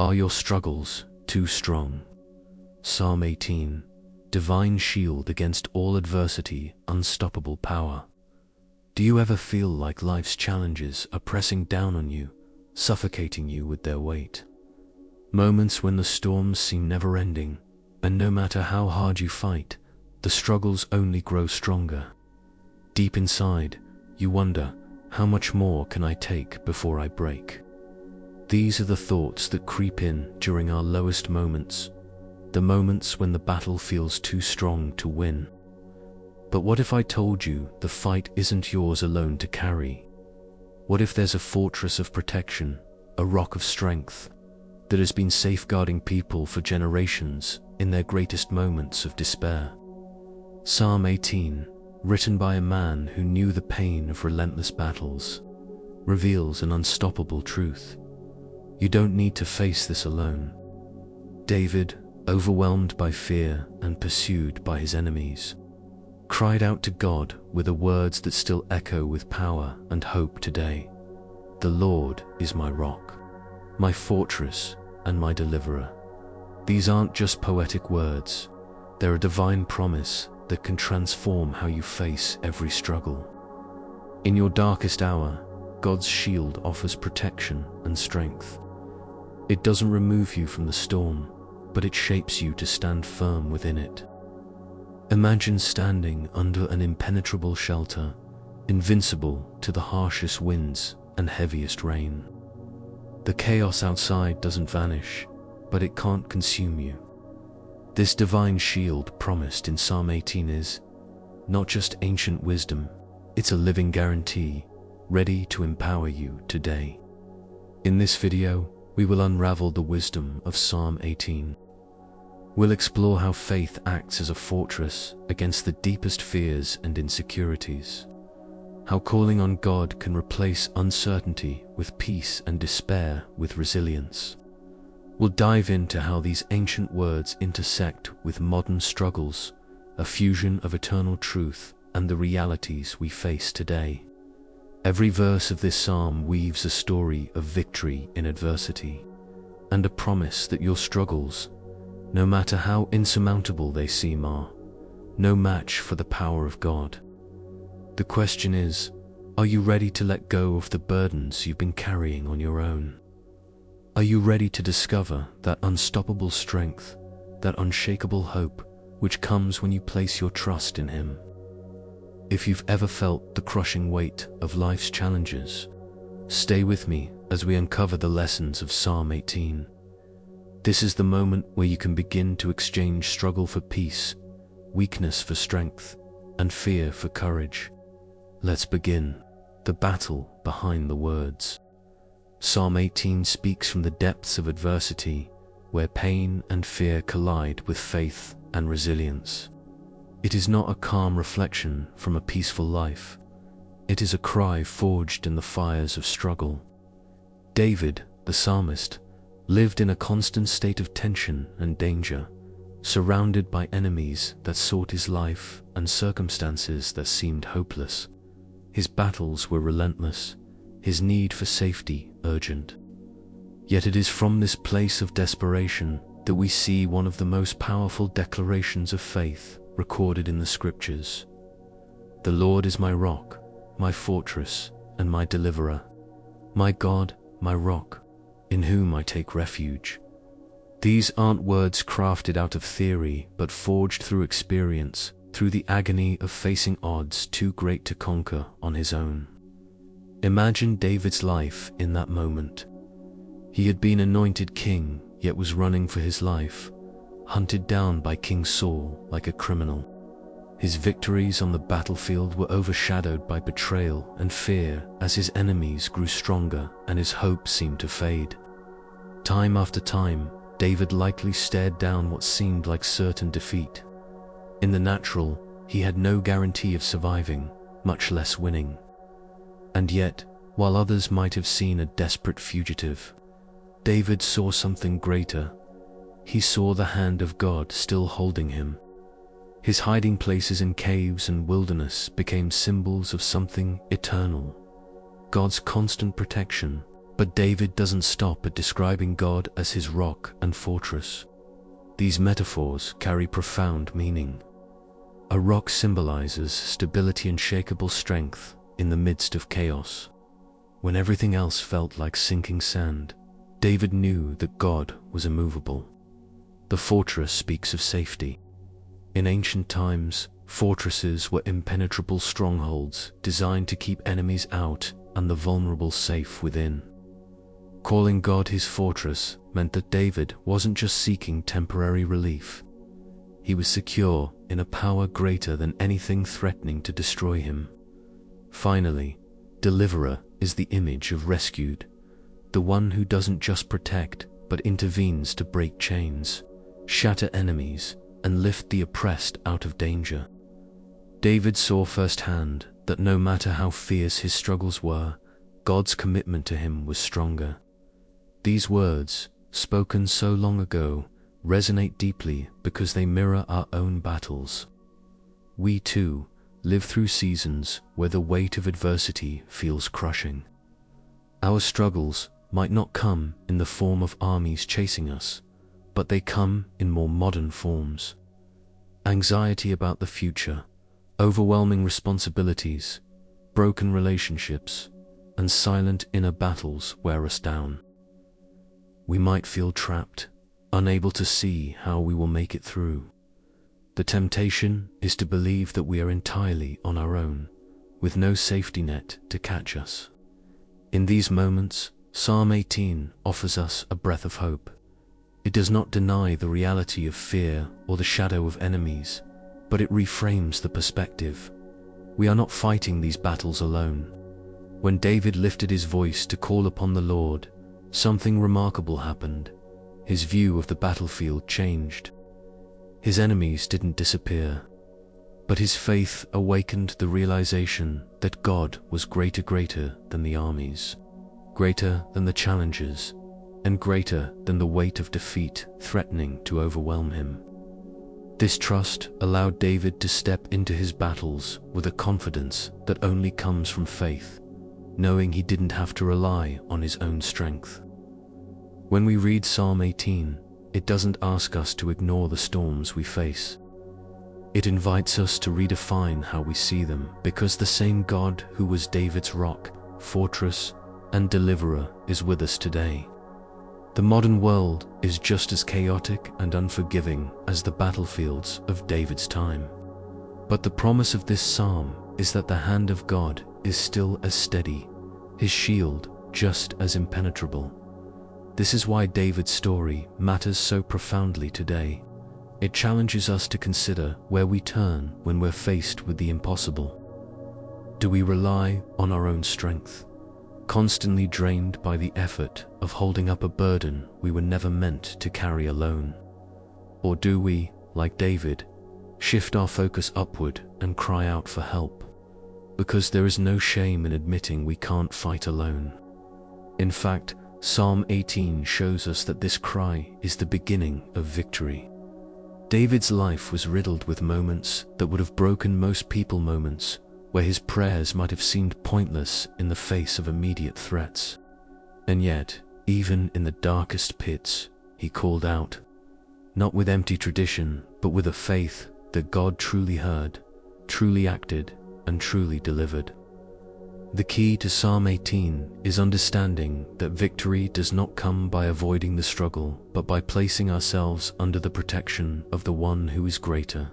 Are your struggles too strong? Psalm 18, divine shield against all adversity, unstoppable power. Do you ever feel like life's challenges are pressing down on you, suffocating you with their weight? Moments when the storms seem never-ending, and no matter how hard you fight, the struggles only grow stronger. Deep inside, you wonder, how much more can I take before I break? These are the thoughts that creep in during our lowest moments, the moments when the battle feels too strong to win. But what if I told you the fight isn't yours alone to carry? What if there's a fortress of protection, a rock of strength, that has been safeguarding people for generations in their greatest moments of despair? Psalm 18, written by a man who knew the pain of relentless battles, reveals an unstoppable truth. You don't need to face this alone. David, overwhelmed by fear and pursued by his enemies, cried out to God with the words that still echo with power and hope today. The Lord is my rock, my fortress, and my deliverer. These aren't just poetic words, they're a divine promise that can transform how you face every struggle. In your darkest hour, God's shield offers protection and strength. It doesn't remove you from the storm, but it shapes you to stand firm within it. Imagine standing under an impenetrable shelter, invincible to the harshest winds and heaviest rain. The chaos outside doesn't vanish, but it can't consume you. This divine shield promised in Psalm 18 is not just ancient wisdom, it's a living guarantee, ready to empower you today. In this video, we will unravel the wisdom of Psalm 18. We'll explore how faith acts as a fortress against the deepest fears and insecurities, how calling on God can replace uncertainty with peace and despair with resilience. We'll dive into how these ancient words intersect with modern struggles, a fusion of eternal truth and the realities we face today. Every verse of this psalm weaves a story of victory in adversity, and a promise that your struggles, no matter how insurmountable they seem, are no match for the power of God. The question is, are you ready to let go of the burdens you've been carrying on your own? Are you ready to discover that unstoppable strength, that unshakable hope, which comes when you place your trust in Him? If you've ever felt the crushing weight of life's challenges, stay with me as we uncover the lessons of Psalm 18. This is the moment where you can begin to exchange struggle for peace, weakness for strength, and fear for courage. Let's begin the battle behind the words. Psalm 18 speaks from the depths of adversity, where pain and fear collide with faith and resilience. It is not a calm reflection from a peaceful life. It is a cry forged in the fires of struggle. David, the psalmist, lived in a constant state of tension and danger, surrounded by enemies that sought his life and circumstances that seemed hopeless. His battles were relentless, his need for safety urgent. Yet it is from this place of desperation that we see one of the most powerful declarations of faith recorded in the Scriptures. The Lord is my rock, my fortress, and my deliverer, my God, my rock, in whom I take refuge. These aren't words crafted out of theory, but forged through experience, through the agony of facing odds too great to conquer on his own. Imagine David's life in that moment. He had been anointed king, yet was running for his life, hunted down by King Saul like a criminal. His victories on the battlefield were overshadowed by betrayal and fear as his enemies grew stronger and his hope seemed to fade. Time after time, David likely stared down what seemed like certain defeat. In the natural, he had no guarantee of surviving, much less winning. And yet, while others might have seen a desperate fugitive, David saw something greater. He saw the hand of God still holding him. His hiding places in caves and wilderness became symbols of something eternal, God's constant protection. But David doesn't stop at describing God as his rock and fortress. These metaphors carry profound meaning. A rock symbolizes stability and unshakable strength in the midst of chaos. When everything else felt like sinking sand, David knew that God was immovable. The fortress speaks of safety. In ancient times, fortresses were impenetrable strongholds designed to keep enemies out and the vulnerable safe within. Calling God his fortress meant that David wasn't just seeking temporary relief. He was secure in a power greater than anything threatening to destroy him. Finally, deliverer is the image of rescued, the one who doesn't just protect but intervenes to break chains, shatter enemies, and lift the oppressed out of danger. David saw firsthand that no matter how fierce his struggles were, God's commitment to him was stronger. These words, spoken so long ago, resonate deeply because they mirror our own battles. We too live through seasons where the weight of adversity feels crushing. Our struggles might not come in the form of armies chasing us, but they come in more modern forms. Anxiety about the future, overwhelming responsibilities, broken relationships, and silent inner battles wear us down. We might feel trapped, unable to see how we will make it through. The temptation is to believe that we are entirely on our own, with no safety net to catch us. In these moments, Psalm 18 offers us a breath of hope. It does not deny the reality of fear or the shadow of enemies, but it reframes the perspective. We are not fighting these battles alone. When David lifted his voice to call upon the Lord, something remarkable happened. His view of the battlefield changed. His enemies didn't disappear, but his faith awakened the realization that God was greater than the armies, greater than the challenges, and greater than the weight of defeat threatening to overwhelm him. This trust allowed David to step into his battles with a confidence that only comes from faith, knowing he didn't have to rely on his own strength. When we read Psalm 18, it doesn't ask us to ignore the storms we face. It invites us to redefine how we see them, because the same God who was David's rock, fortress, and deliverer is with us today. The modern world is just as chaotic and unforgiving as the battlefields of David's time. But the promise of this psalm is that the hand of God is still as steady, his shield just as impenetrable. This is why David's story matters so profoundly today. It challenges us to consider where we turn when we're faced with the impossible. Do we rely on our own strength, constantly drained by the effort of holding up a burden we were never meant to carry alone? Or do we, like David, shift our focus upward and cry out for help? Because there is no shame in admitting we can't fight alone. In fact, Psalm 18 shows us that this cry is the beginning of victory. David's life was riddled with moments that would have broken most people, moments where his prayers might have seemed pointless in the face of immediate threats. And yet, even in the darkest pits, he called out, not with empty tradition, but with a faith that God truly heard, truly acted, and truly delivered. The key to Psalm 18 is understanding that victory does not come by avoiding the struggle, but by placing ourselves under the protection of the one who is greater.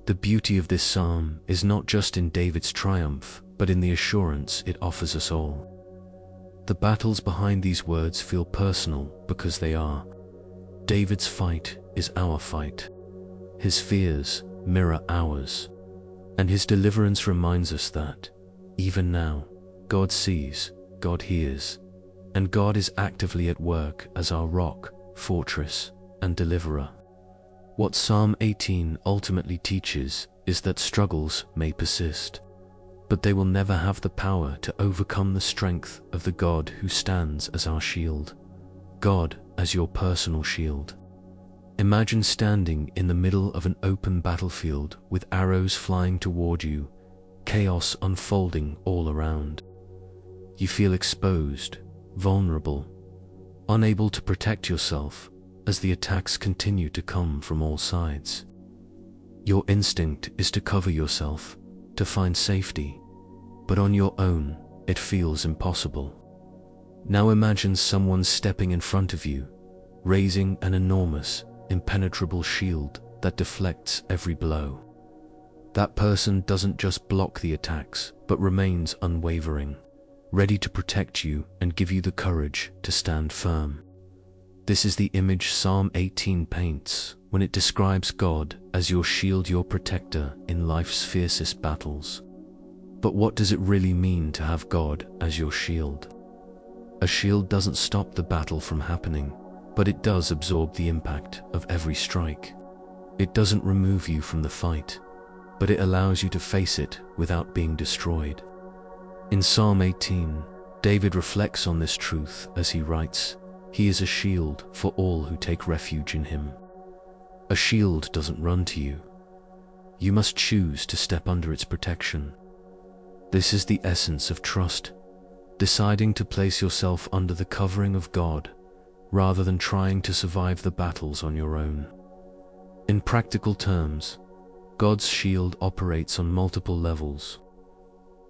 The beauty of this psalm is not just in David's triumph, but in the assurance it offers us all. The battles behind these words feel personal because they are. David's fight is our fight. His fears mirror ours. And his deliverance reminds us that, even now, God sees, God hears, and God is actively at work as our rock, fortress, and deliverer. What Psalm 18 ultimately teaches is that struggles may persist, but they will never have the power to overcome the strength of the God who stands as our shield. God as your personal shield. Imagine standing in the middle of an open battlefield with arrows flying toward you, chaos unfolding all around. You feel exposed, vulnerable, unable to protect yourself as the attacks continue to come from all sides. Your instinct is to cover yourself, to find safety, but on your own, it feels impossible. Now imagine someone stepping in front of you, raising an enormous, impenetrable shield that deflects every blow. That person doesn't just block the attacks, but remains unwavering, ready to protect you and give you the courage to stand firm. This is the image Psalm 18 paints when it describes God as your shield, your protector in life's fiercest battles. But what does it really mean to have God as your shield? A shield doesn't stop the battle from happening, but it does absorb the impact of every strike. It doesn't remove you from the fight, but it allows you to face it without being destroyed. In Psalm 18, David reflects on this truth as he writes, "He is a shield for all who take refuge in him." A shield doesn't run to you. You must choose to step under its protection. This is the essence of trust, deciding to place yourself under the covering of God rather than trying to survive the battles on your own. In practical terms, God's shield operates on multiple levels.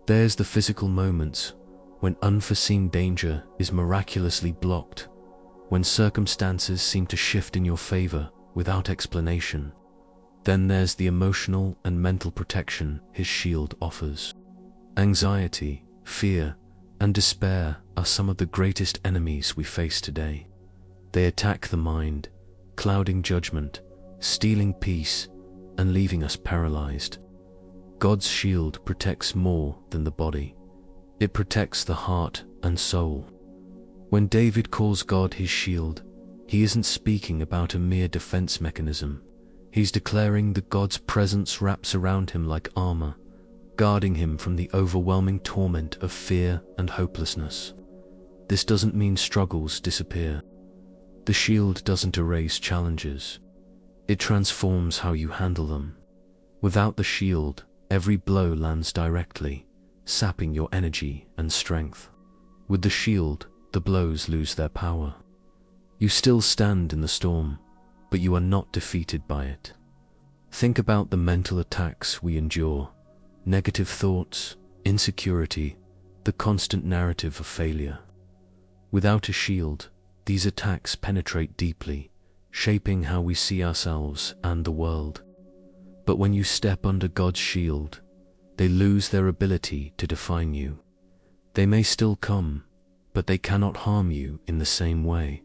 There's the physical moments when unforeseen danger is miraculously blocked, when circumstances seem to shift in your favor without explanation. Then there's the emotional and mental protection His shield offers. Anxiety, fear, and despair are some of the greatest enemies we face today. They attack the mind, clouding judgment, stealing peace, and leaving us paralyzed. God's shield protects more than the body. It protects the heart and soul. When David calls God his shield, he isn't speaking about a mere defense mechanism. He's declaring that God's presence wraps around him like armor, guarding him from the overwhelming torment of fear and hopelessness. This doesn't mean struggles disappear. The shield doesn't erase challenges. It transforms how you handle them. Without the shield, every blow lands directly, sapping your energy and strength. With the shield, the blows lose their power. You still stand in the storm, but you are not defeated by it. Think about the mental attacks we endure: negative thoughts, insecurity, the constant narrative of failure. Without a shield, these attacks penetrate deeply, shaping how we see ourselves and the world. But when you step under God's shield, they lose their ability to define you. They may still come, but they cannot harm you in the same way.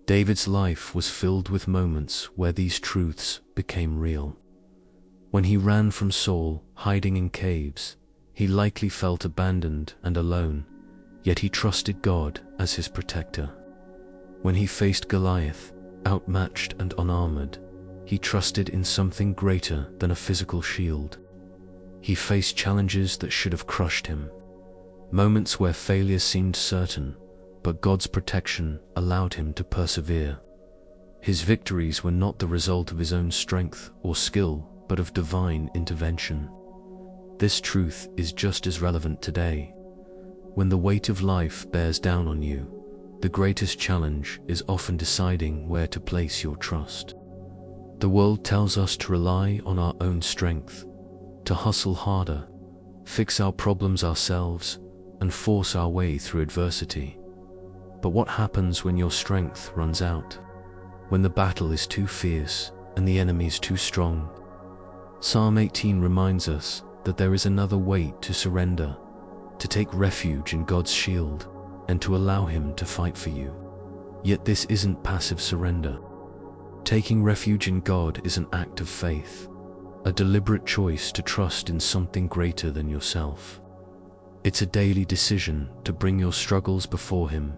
David's life was filled with moments where these truths became real. When he ran from Saul, hiding in caves, he likely felt abandoned and alone, yet he trusted God as his protector. When he faced Goliath, outmatched and unarmored, he trusted in something greater than a physical shield. He faced challenges that should have crushed him, moments where failure seemed certain, but God's protection allowed him to persevere. His victories were not the result of his own strength or skill, but of divine intervention. This truth is just as relevant today. When the weight of life bears down on you, the greatest challenge is often deciding where to place your trust. The world tells us to rely on our own strength, to hustle harder, fix our problems ourselves, and force our way through adversity. But what happens when your strength runs out? When the battle is too fierce and the enemy is too strong? Psalm 18 reminds us that there is another way to surrender, to take refuge in God's shield, and to allow Him to fight for you. Yet this isn't passive surrender. Taking refuge in God is an act of faith, a deliberate choice to trust in something greater than yourself. It's a daily decision to bring your struggles before Him,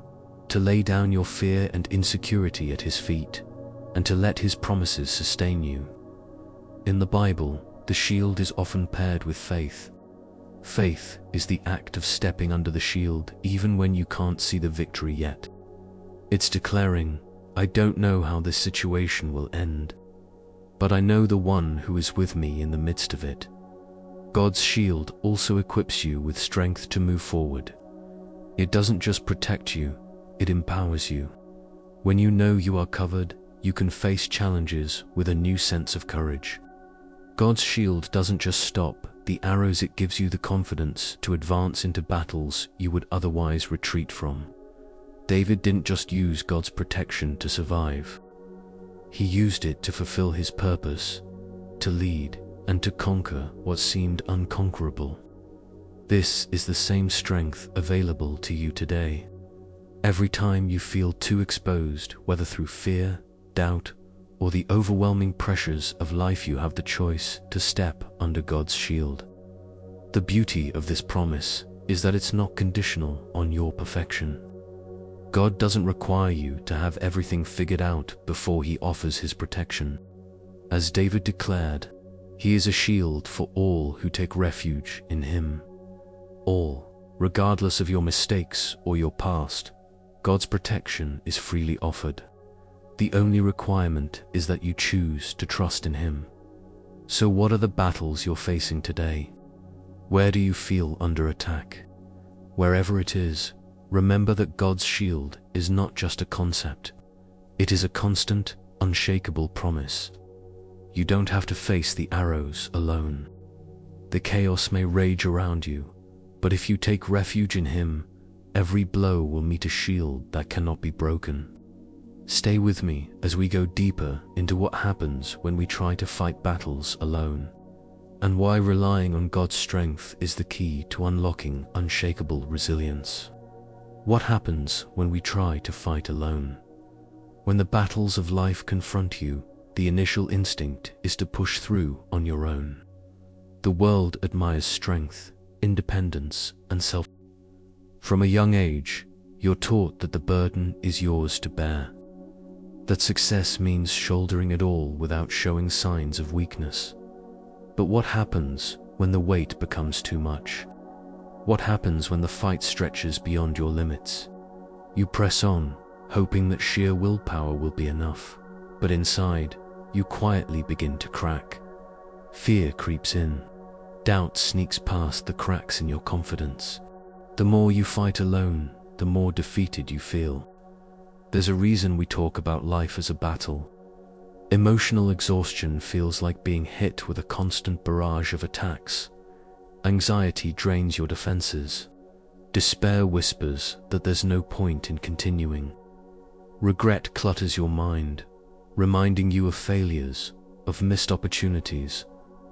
to lay down your fear and insecurity at His feet, and to let His promises sustain you. In the Bible, the shield is often paired with faith. Faith is the act of stepping under the shield even when you can't see the victory yet. It's declaring, "I don't know how this situation will end, but I know the one who is with me in the midst of it." God's shield also equips you with strength to move forward. It doesn't just protect you, it empowers you. When you know you are covered, you can face challenges with a new sense of courage. God's shield doesn't just stop the arrows, it gives you the confidence to advance into battles you would otherwise retreat from. David didn't just use God's protection to survive. He used it to fulfill his purpose, to lead, and to conquer what seemed unconquerable. This is the same strength available to you today. Every time you feel too exposed, whether through fear, doubt, or the overwhelming pressures of life, you have the choice to step under God's shield. The beauty of this promise is that it's not conditional on your perfection. God doesn't require you to have everything figured out before He offers His protection. As David declared, He is a shield for all who take refuge in Him. All, regardless of your mistakes or your past, God's protection is freely offered. The only requirement is that you choose to trust in Him. So what are the battles you're facing today? Where do you feel under attack? Wherever it is, remember that God's shield is not just a concept. It is a constant, unshakable promise. You don't have to face the arrows alone. The chaos may rage around you, but if you take refuge in Him, every blow will meet a shield that cannot be broken. Stay with me as we go deeper into what happens when we try to fight battles alone, and why relying on God's strength is the key to unlocking unshakable resilience. What happens when we try to fight alone? When the battles of life confront you, the initial instinct is to push through on your own. The world admires strength, independence, and self. From a young age, you're taught that the burden is yours to bear, that success means shouldering it all without showing signs of weakness. But what happens when the weight becomes too much? What happens when the fight stretches beyond your limits? You press on, hoping that sheer willpower will be enough, but inside, you quietly begin to crack. Fear creeps in. Doubt sneaks past the cracks in your confidence. The more you fight alone, the more defeated you feel. There's a reason we talk about life as a battle. Emotional exhaustion feels like being hit with a constant barrage of attacks. Anxiety drains your defenses. Despair whispers that there's no point in continuing. Regret clutters your mind, reminding you of failures, of missed opportunities,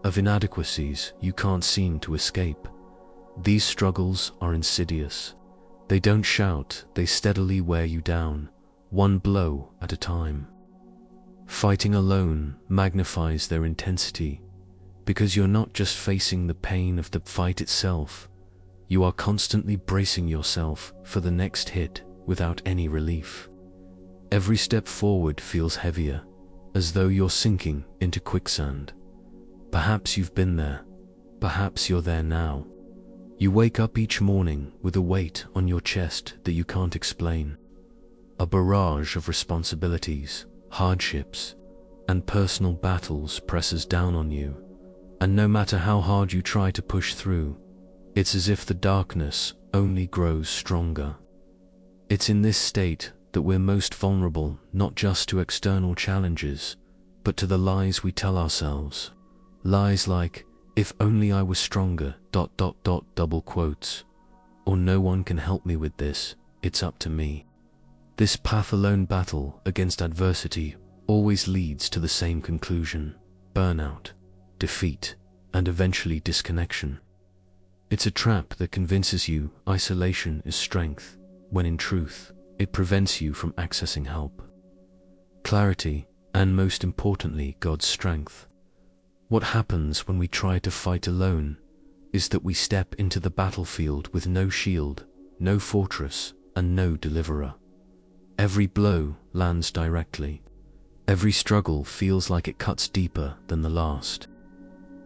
of inadequacies you can't seem to escape. These struggles are insidious. They don't shout, they steadily wear you down, one blow at a time. Fighting alone magnifies their intensity, because you're not just facing the pain of the fight itself, you are constantly bracing yourself for the next hit without any relief. Every step forward feels heavier, as though you're sinking into quicksand. Perhaps you've been there, perhaps you're there now. You wake up each morning with a weight on your chest that you can't explain. A barrage of responsibilities, hardships, and personal battles presses down on you, and no matter how hard you try to push through, it's as if the darkness only grows stronger. It's in this state that we're most vulnerable, not just to external challenges, but to the lies we tell ourselves. Lies like, if only I was stronger, ... double quotes, or no one can help me with this, it's up to me. This path-alone battle against adversity always leads to the same conclusion: burnout, defeat, and eventually disconnection. It's a trap that convinces you isolation is strength, when in truth, it prevents you from accessing help, clarity, and most importantly, God's strength. What happens when we try to fight alone is that we step into the battlefield with no shield, no fortress, and no deliverer. Every blow lands directly. Every struggle feels like it cuts deeper than the last.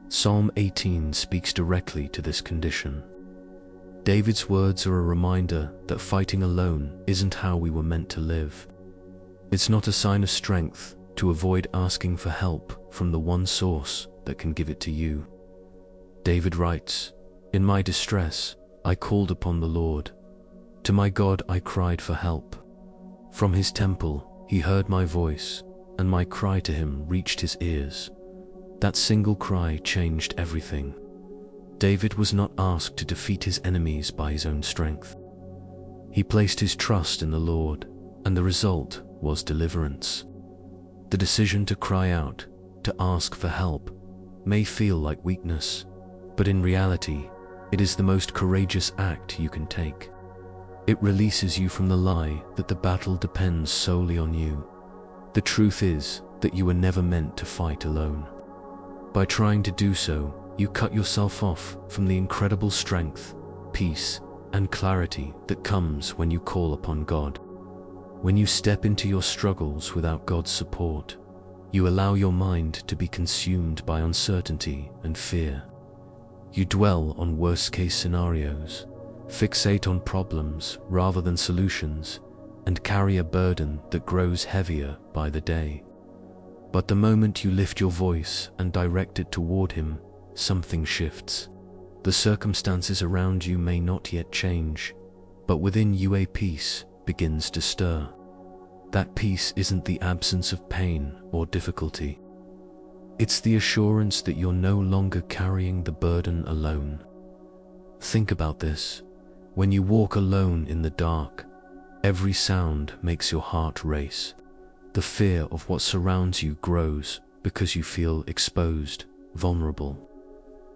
Psalm 18 speaks directly to this condition. David's words are a reminder that fighting alone isn't how we were meant to live. It's not a sign of strength to avoid asking for help from the one source that can give it to you. David writes, "In my distress, I called upon the Lord. To my God I cried for help. From his temple he heard my voice, and my cry to him reached his ears. That single cry changed everything. David was not asked to defeat his enemies by his own strength. He placed his trust in the Lord, and the result was deliverance. The decision to cry out, to ask for help, may feel like weakness, but in reality, it is the most courageous act you can take. It releases you from the lie that the battle depends solely on you. The truth is that you were never meant to fight alone. By trying to do so, you cut yourself off from the incredible strength, peace, and clarity that comes when you call upon God. When you step into your struggles without God's support, you allow your mind to be consumed by uncertainty and fear. You dwell on worst-case scenarios, fixate on problems rather than solutions, and carry a burden that grows heavier by the day. But the moment you lift your voice and direct it toward Him, something shifts. The circumstances around you may not yet change, but within you a peace begins to stir. That peace isn't the absence of pain or difficulty. It's the assurance that you're no longer carrying the burden alone. Think about this. When you walk alone in the dark, every sound makes your heart race. The fear of what surrounds you grows because you feel exposed, vulnerable.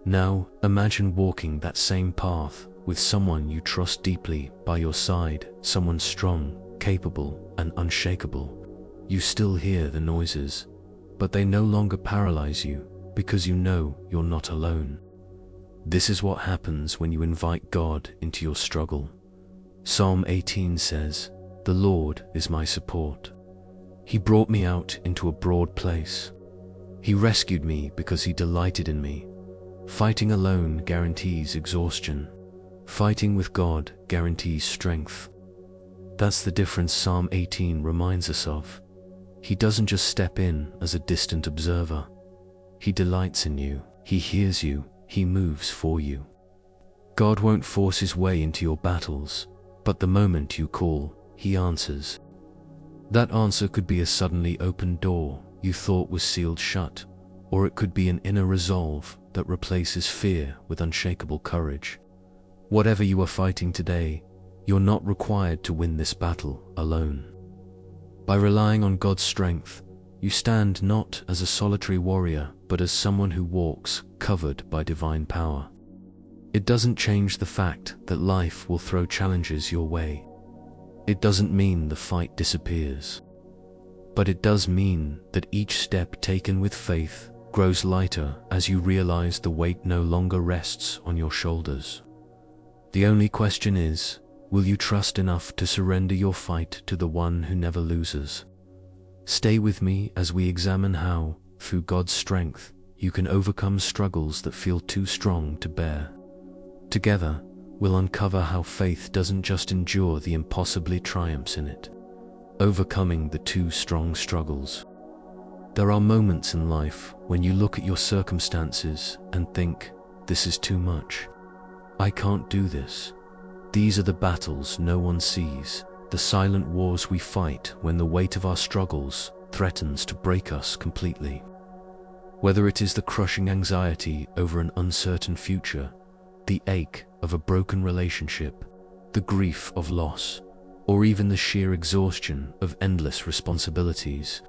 Now, imagine walking that same path with someone you trust deeply by your side, someone strong, capable, and unshakable. You still hear the noises, but they no longer paralyze you because you know you're not alone. This is what happens when you invite God into your struggle. Psalm 18 says, "The Lord is my support. He brought me out into a broad place. He rescued me because He delighted in me." Fighting alone guarantees exhaustion. Fighting with God guarantees strength. That's the difference Psalm 18 reminds us of. He doesn't just step in as a distant observer. He delights in you. He hears you. He moves for you. God won't force His way into your battles, but the moment you call, He answers. That answer could be a suddenly opened door you thought was sealed shut, or it could be an inner resolve that replaces fear with unshakable courage. Whatever you are fighting today, you're not required to win this battle alone. By relying on God's strength, you stand not as a solitary warrior, but as someone who walks covered by divine power. It doesn't change the fact that life will throw challenges your way. It doesn't mean the fight disappears. But it does mean that each step taken with faith grows lighter as you realize the weight no longer rests on your shoulders. The only question is, will you trust enough to surrender your fight to the one who never loses? Stay with me as we examine how, through God's strength, you can overcome struggles that feel too strong to bear. Together, we'll uncover how faith doesn't just endure the impossibly triumphs in it, overcoming the too strong struggles. There are moments in life when you look at your circumstances and think, this is too much. I can't do this. These are the battles no one sees, the silent wars we fight when the weight of our struggles threatens to break us completely. Whether it is the crushing anxiety over an uncertain future, the ache of a broken relationship, the grief of loss, or even the sheer exhaustion of endless responsibilities,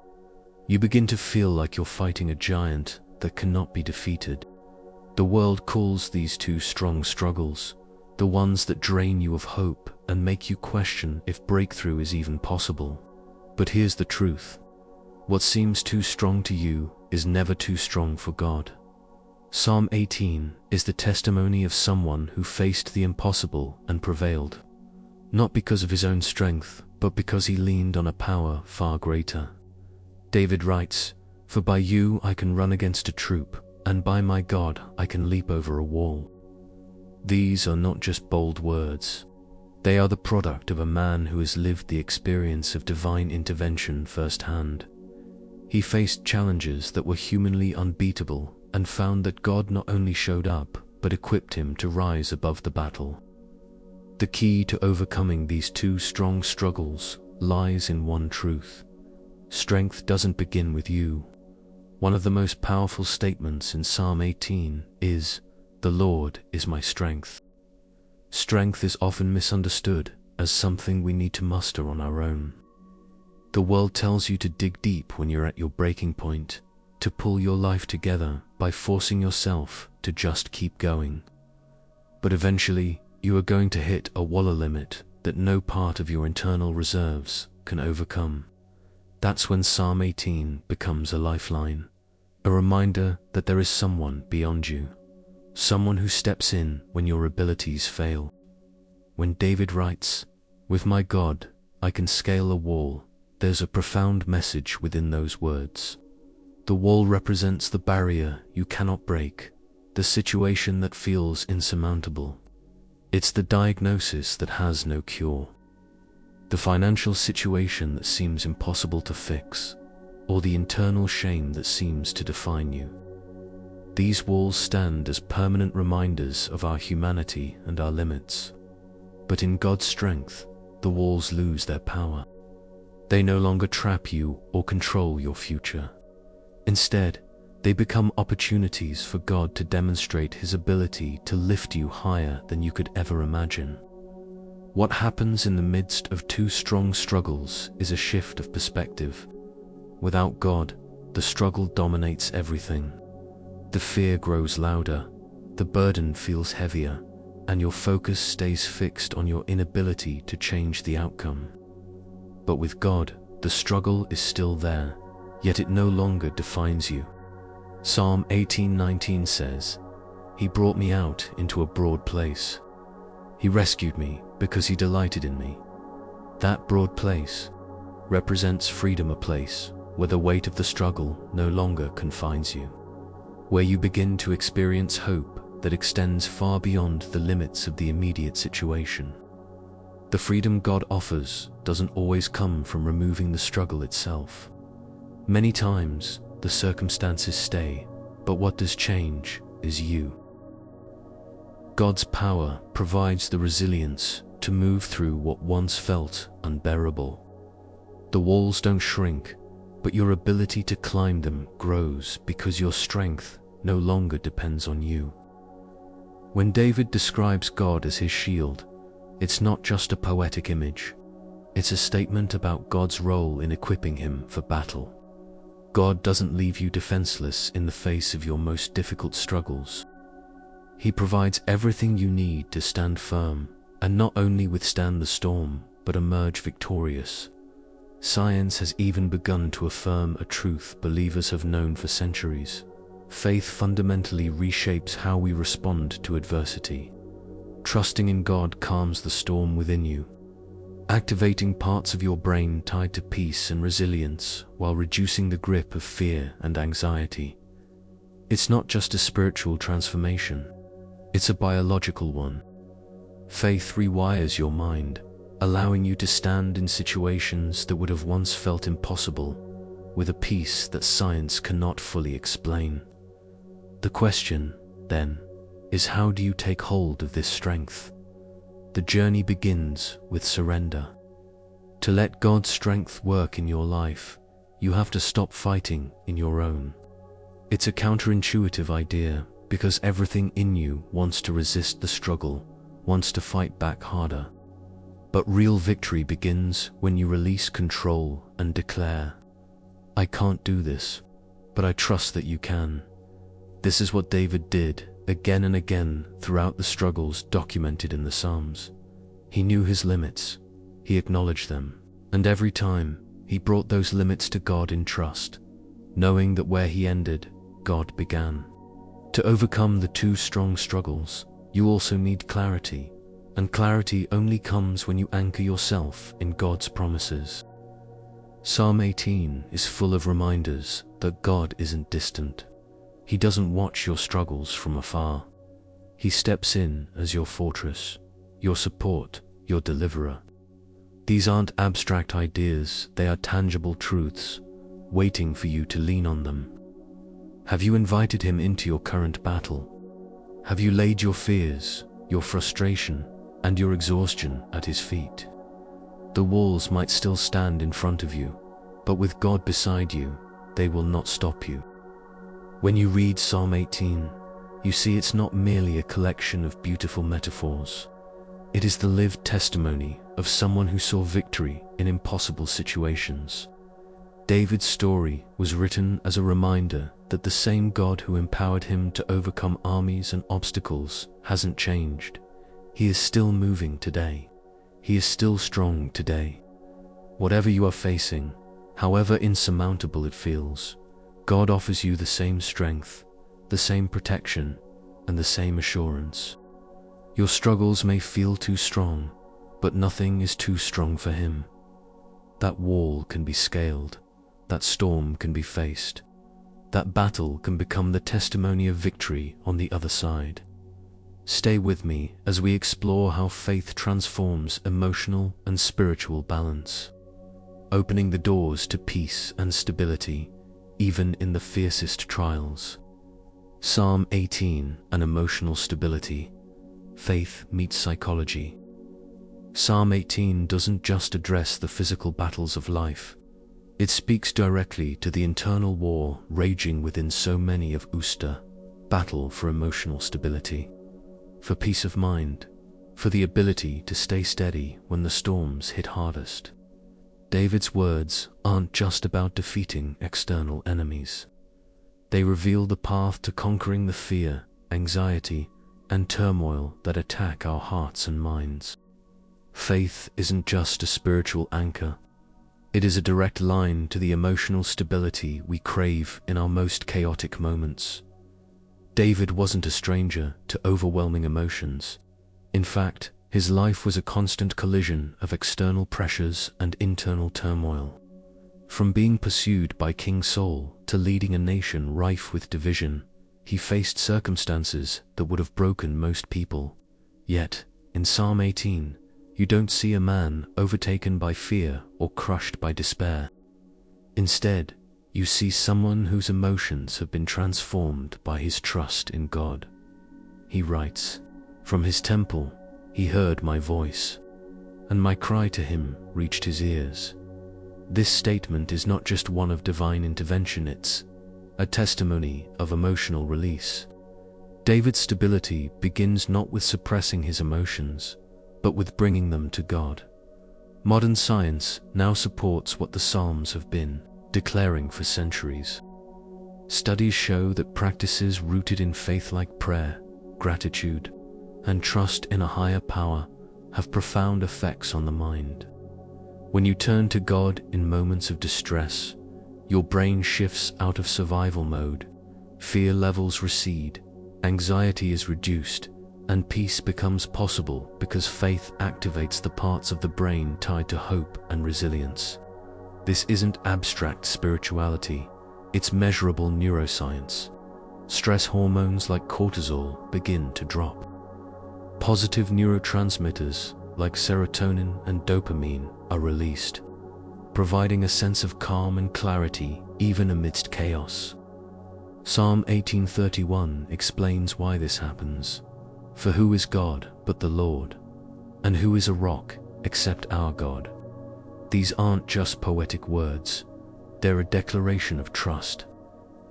you begin to feel like you're fighting a giant that cannot be defeated. The world calls these too strong struggles, the ones that drain you of hope and make you question if breakthrough is even possible. But here's the truth. What seems too strong to you is never too strong for God. Psalm 18 is the testimony of someone who faced the impossible and prevailed, not because of his own strength, but because he leaned on a power far greater. David writes, "For by you I can run against a troop, and by my God I can leap over a wall." These are not just bold words. They are the product of a man who has lived the experience of divine intervention firsthand. He faced challenges that were humanly unbeatable and found that God not only showed up, but equipped him to rise above the battle. The key to overcoming these two strong struggles lies in one truth. Strength doesn't begin with you. One of the most powerful statements in Psalm 18 is, "The Lord is my strength." Strength is often misunderstood as something we need to muster on our own. The world tells you to dig deep when you're at your breaking point, to pull your life together by forcing yourself to just keep going. But eventually, you are going to hit a wall limit that no part of your internal reserves can overcome. That's when Psalm 18 becomes a lifeline, a reminder that there is someone beyond you, someone who steps in when your abilities fail. When David writes, "With my God, I can scale a wall," there's a profound message within those words. The wall represents the barrier you cannot break, the situation that feels insurmountable. It's the diagnosis that has no cure, the financial situation that seems impossible to fix, or the internal shame that seems to define you. These walls stand as permanent reminders of our humanity and our limits. But in God's strength, the walls lose their power. They no longer trap you or control your future. Instead, they become opportunities for God to demonstrate His ability to lift you higher than you could ever imagine. What happens in the midst of two strong struggles is a shift of perspective. Without God, the struggle dominates everything. The fear grows louder, the burden feels heavier, and your focus stays fixed on your inability to change the outcome. But with God, the struggle is still there, yet it no longer defines you. Psalm 18:19 says, "He brought me out into a broad place. He rescued me because He delighted in me." That broad place represents freedom, a place where the weight of the struggle no longer confines you, where you begin to experience hope that extends far beyond the limits of the immediate situation. The freedom God offers doesn't always come from removing the struggle itself. Many times, the circumstances stay, but what does change is you. God's power provides the resilience to move through what once felt unbearable. The walls don't shrink, but your ability to climb them grows because your strength no longer depends on you. When David describes God as his shield, it's not just a poetic image. It's a statement about God's role in equipping him for battle. God doesn't leave you defenseless in the face of your most difficult struggles. He provides everything you need to stand firm and not only withstand the storm, but emerge victorious. Science has even begun to affirm a truth believers have known for centuries. Faith fundamentally reshapes how we respond to adversity. Trusting in God calms the storm within you, activating parts of your brain tied to peace and resilience while reducing the grip of fear and anxiety. It's not just a spiritual transformation, it's a biological one. Faith rewires your mind, allowing you to stand in situations that would have once felt impossible, with a peace that science cannot fully explain. The question, then, is how do you take hold of this strength? The journey begins with surrender. To let God's strength work in your life, you have to stop fighting in your own. It's a counterintuitive idea because everything in you wants to resist the struggle, wants to fight back harder. But real victory begins when you release control and declare, "I can't do this, but I trust that you can." This is what David did again and again throughout the struggles documented in the Psalms. He knew his limits, he acknowledged them, and every time he brought those limits to God in trust, knowing that where he ended, God began. To overcome the two strong struggles, you also need clarity, and clarity only comes when you anchor yourself in God's promises. Psalm 18 is full of reminders that God isn't distant. He doesn't watch your struggles from afar. He steps in as your fortress, your support, your deliverer. These aren't abstract ideas, they are tangible truths, waiting for you to lean on them. Have you invited him into your current battle? Have you laid your fears, your frustration, and your exhaustion at His feet. The walls might still stand in front of you, but with God beside you, they will not stop you. When you read Psalm 18, you see it's not merely a collection of beautiful metaphors. It is the lived testimony of someone who saw victory in impossible situations. David's story was written as a reminder that the same God who empowered him to overcome armies and obstacles hasn't changed. He is still moving today. He is still strong today. Whatever you are facing, however insurmountable it feels, God offers you the same strength, the same protection, and the same assurance. Your struggles may feel too strong, but nothing is too strong for Him. That wall can be scaled, that storm can be faced, that battle can become the testimony of victory on the other side. Stay with me as we explore how faith transforms emotional and spiritual balance, opening the doors to peace and stability, even in the fiercest trials. Psalm 18, an emotional stability. Faith meets psychology. Psalm 18 doesn't just address the physical battles of life. It speaks directly to the internal war raging within so many of us, battle for emotional stability, for peace of mind, for the ability to stay steady when the storms hit hardest. David's words aren't just about defeating external enemies. They reveal the path to conquering the fear, anxiety, and turmoil that attack our hearts and minds. Faith isn't just a spiritual anchor. It is a direct line to the emotional stability we crave in our most chaotic moments. David wasn't a stranger to overwhelming emotions. In fact, his life was a constant collision of external pressures and internal turmoil. From being pursued by King Saul to leading a nation rife with division, he faced circumstances that would have broken most people. Yet, in Psalm 18, you don't see a man overtaken by fear or crushed by despair. Instead, you see someone whose emotions have been transformed by his trust in God. He writes, "From his temple he heard my voice, and my cry to him reached his ears." This statement is not just one of divine intervention, it's a testimony of emotional release. David's stability begins not with suppressing his emotions, but with bringing them to God. Modern science now supports what the Psalms have been declaring for centuries. Studies show that practices rooted in faith like prayer, gratitude, and trust in a higher power have profound effects on the mind. When you turn to God in moments of distress, your brain shifts out of survival mode, fear levels recede, anxiety is reduced, and peace becomes possible because faith activates the parts of the brain tied to hope and resilience. This isn't abstract spirituality, it's measurable neuroscience. Stress hormones like cortisol begin to drop. Positive neurotransmitters like serotonin and dopamine are released, providing a sense of calm and clarity even amidst chaos. Psalm 18:31 explains why this happens. "For who is God but the Lord? And who is a rock except our God?" These aren't just poetic words, they're a declaration of trust.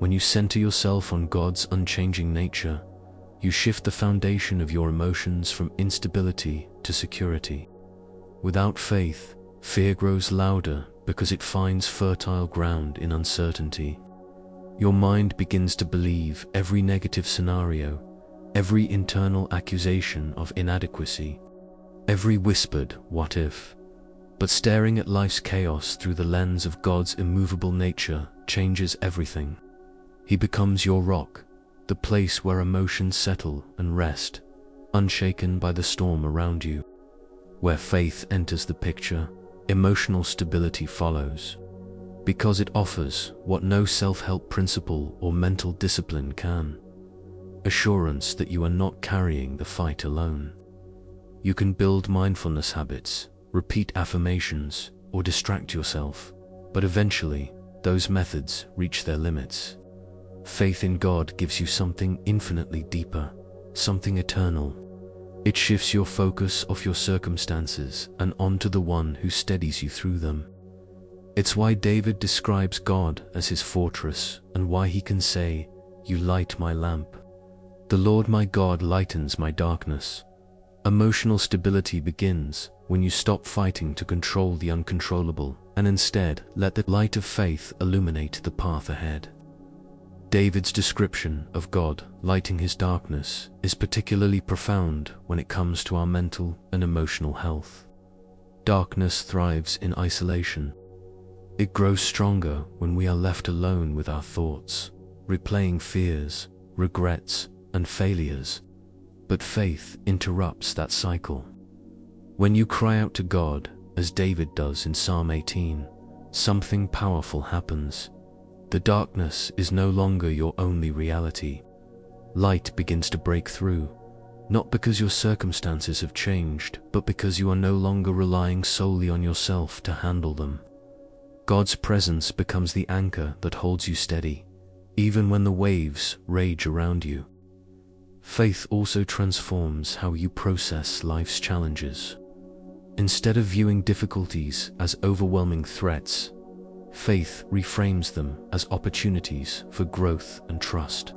When you center yourself on God's unchanging nature, you shift the foundation of your emotions from instability to security. Without faith, fear grows louder because it finds fertile ground in uncertainty. Your mind begins to believe every negative scenario, every internal accusation of inadequacy, every whispered "what if?" But staring at life's chaos through the lens of God's immovable nature changes everything. He becomes your rock, the place where emotions settle and rest, unshaken by the storm around you. Where faith enters the picture, emotional stability follows, because it offers what no self-help principle or mental discipline can: assurance that you are not carrying the fight alone. You can build mindfulness habits, repeat affirmations, or distract yourself, but eventually, those methods reach their limits. Faith in God gives you something infinitely deeper, something eternal. It shifts your focus off your circumstances and onto the one who steadies you through them. It's why David describes God as his fortress and why he can say, "You light my lamp. The Lord my God lightens my darkness." Emotional stability begins when you stop fighting to control the uncontrollable and instead let the light of faith illuminate the path ahead. David's description of God lighting his darkness is particularly profound when it comes to our mental and emotional health. Darkness thrives in isolation. It grows stronger when we are left alone with our thoughts, replaying fears, regrets, and failures. But faith interrupts that cycle. When you cry out to God, as David does in Psalm 18, something powerful happens. The darkness is no longer your only reality. Light begins to break through, not because your circumstances have changed, but because you are no longer relying solely on yourself to handle them. God's presence becomes the anchor that holds you steady, even when the waves rage around you. Faith also transforms how you process life's challenges. Instead of viewing difficulties as overwhelming threats, faith reframes them as opportunities for growth and trust.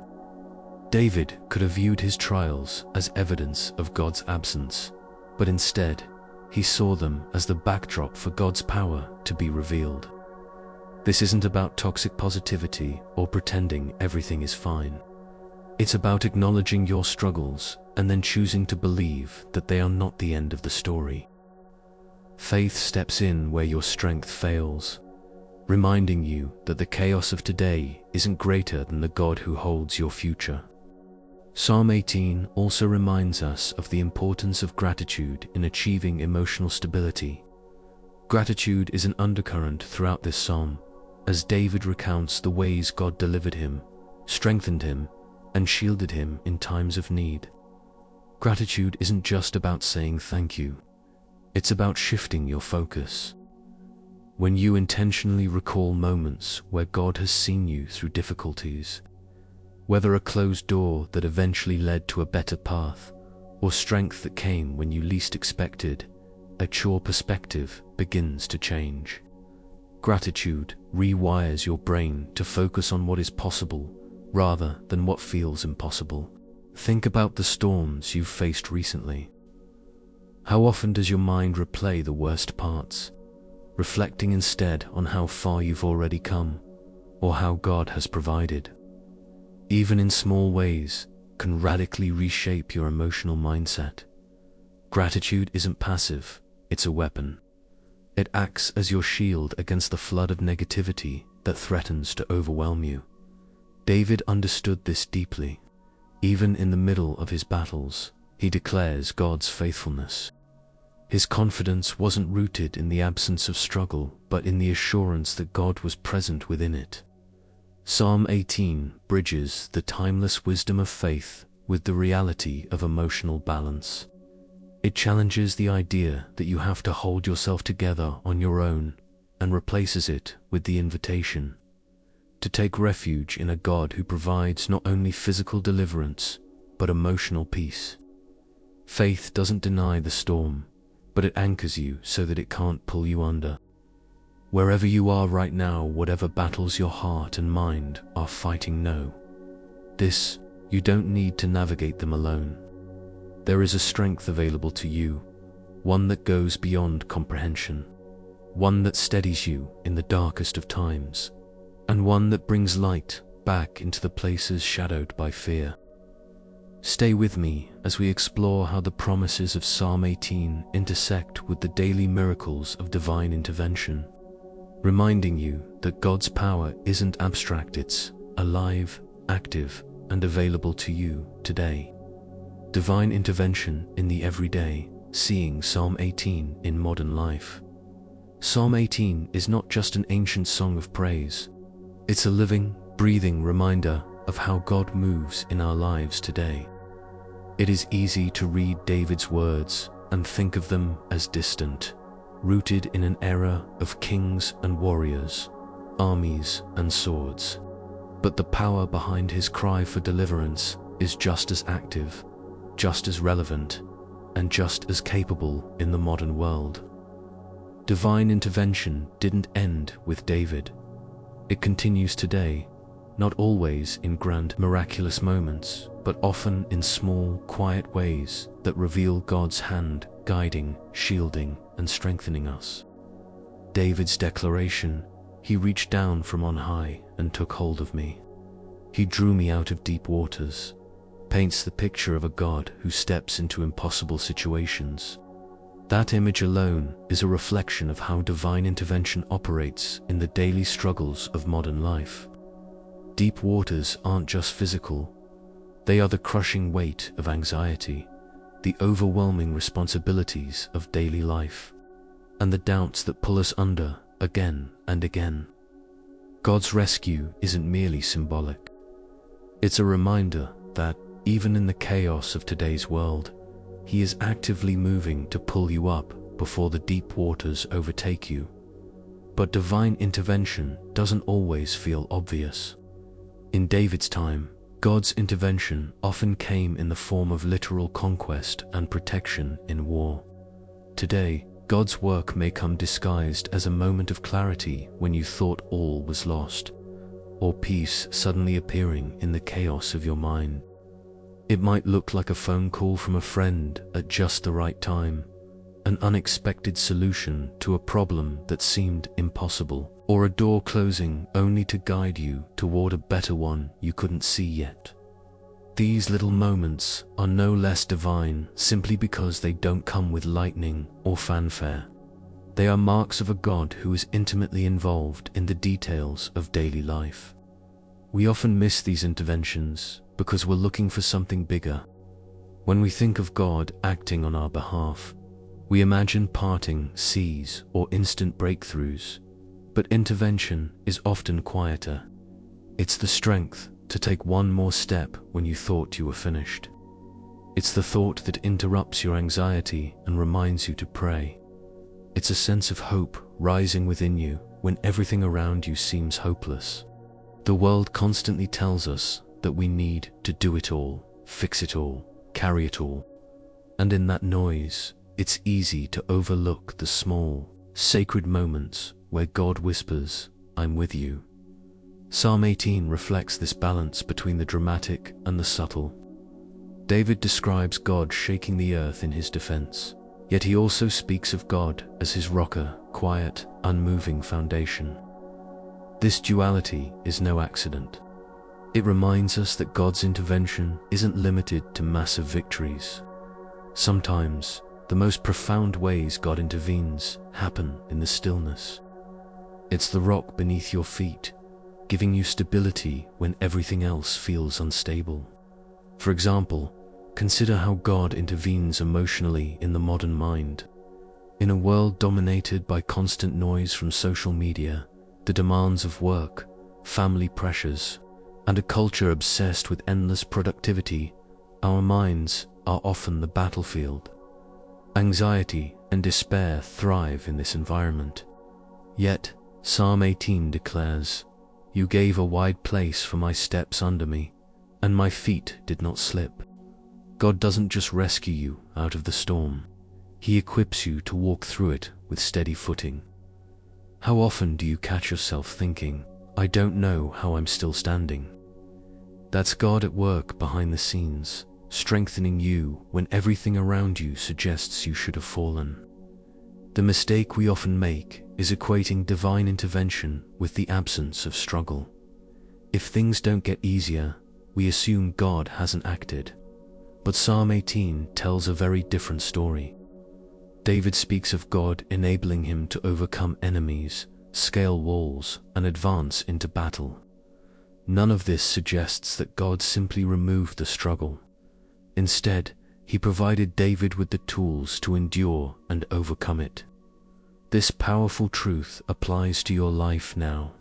David could have viewed his trials as evidence of God's absence, but instead, he saw them as the backdrop for God's power to be revealed. This isn't about toxic positivity or pretending everything is fine. It's about acknowledging your struggles and then choosing to believe that they are not the end of the story. Faith steps in where your strength fails, reminding you that the chaos of today isn't greater than the God who holds your future. Psalm 18 also reminds us of the importance of gratitude in achieving emotional stability. Gratitude is an undercurrent throughout this psalm, as David recounts the ways God delivered him, strengthened him, and shielded him in times of need. Gratitude isn't just about saying thank you. It's about shifting your focus. When you intentionally recall moments where God has seen you through difficulties, whether a closed door that eventually led to a better path, or strength that came when you least expected, your perspective begins to change. Gratitude rewires your brain to focus on what is possible rather than what feels impossible. Think about the storms you've faced recently. How often does your mind replay the worst parts, reflecting instead on how far you've already come, or how God has provided? Even in small ways, can radically reshape your emotional mindset. Gratitude isn't passive, it's a weapon. It acts as your shield against the flood of negativity that threatens to overwhelm you. David understood this deeply. Even in the middle of his battles, he declares God's faithfulness. His confidence wasn't rooted in the absence of struggle, but in the assurance that God was present within it. Psalm 18 bridges the timeless wisdom of faith with the reality of emotional balance. It challenges the idea that you have to hold yourself together on your own and replaces it with the invitation to take refuge in a God who provides not only physical deliverance, but emotional peace. Faith doesn't deny the storm, but it anchors you so that it can't pull you under. Wherever you are right now, whatever battles your heart and mind are fighting, know this: you don't need to navigate them alone. There is a strength available to you, one that goes beyond comprehension, one that steadies you in the darkest of times, and one that brings light back into the places shadowed by fear. Stay with me as we explore how the promises of Psalm 18 intersect with the daily miracles of divine intervention, reminding you that God's power isn't abstract, it's alive, active, and available to you today. Divine intervention in the everyday, seeing Psalm 18 in modern life. Psalm 18 is not just an ancient song of praise. It's a living, breathing reminder of how God moves in our lives today. It is easy to read David's words and think of them as distant, rooted in an era of kings and warriors, armies and swords. But the power behind his cry for deliverance is just as active, just as relevant, and just as capable in the modern world. Divine intervention didn't end with David. It continues today, not always in grand, miraculous moments, but often in small, quiet ways that reveal God's hand, guiding, shielding, and strengthening us. David's declaration, "He reached down from on high and took hold of me. He drew me out of deep waters," paints the picture of a God who steps into impossible situations. That image alone is a reflection of how divine intervention operates in the daily struggles of modern life. Deep waters aren't just physical. They are the crushing weight of anxiety, the overwhelming responsibilities of daily life, and the doubts that pull us under again and again. God's rescue isn't merely symbolic. It's a reminder that, even in the chaos of today's world, He is actively moving to pull you up before the deep waters overtake you. But divine intervention doesn't always feel obvious. In David's time, God's intervention often came in the form of literal conquest and protection in war. Today, God's work may come disguised as a moment of clarity when you thought all was lost, or peace suddenly appearing in the chaos of your mind. It might look like a phone call from a friend at just the right time, an unexpected solution to a problem that seemed impossible, or a door closing only to guide you toward a better one you couldn't see yet. These little moments are no less divine simply because they don't come with lightning or fanfare. They are marks of a God who is intimately involved in the details of daily life. We often miss these interventions because we're looking for something bigger. When we think of God acting on our behalf, we imagine parting seas or instant breakthroughs, but intervention is often quieter. It's the strength to take one more step when you thought you were finished. It's the thought that interrupts your anxiety and reminds you to pray. It's a sense of hope rising within you when everything around you seems hopeless. The world constantly tells us that we need to do it all, fix it all, carry it all. And in that noise, it's easy to overlook the small, sacred moments where God whispers, "I'm with you." Psalm 18 reflects this balance between the dramatic and the subtle. David describes God shaking the earth in his defense, yet he also speaks of God as his rocker, quiet, unmoving foundation. This duality is no accident. It reminds us that God's intervention isn't limited to massive victories. Sometimes, the most profound ways God intervenes happen in the stillness. It's the rock beneath your feet, giving you stability when everything else feels unstable. For example, consider how God intervenes emotionally in the modern mind. In a world dominated by constant noise from social media, the demands of work, family pressures, and a culture obsessed with endless productivity, our minds are often the battlefield. Anxiety and despair thrive in this environment. Yet, Psalm 18 declares, "You gave a wide place for my steps under me, and my feet did not slip." God doesn't just rescue you out of the storm. He equips you to walk through it with steady footing. How often do you catch yourself thinking, "I don't know how I'm still standing"? That's God at work behind the scenes, strengthening you when everything around you suggests you should have fallen. The mistake we often make is equating divine intervention with the absence of struggle. If things don't get easier, we assume God hasn't acted. But Psalm 18 tells a very different story. David speaks of God enabling him to overcome enemies, scale walls, and advance into battle. None of this suggests that God simply removed the struggle. Instead, He provided David with the tools to endure and overcome it. This powerful truth applies to your life now.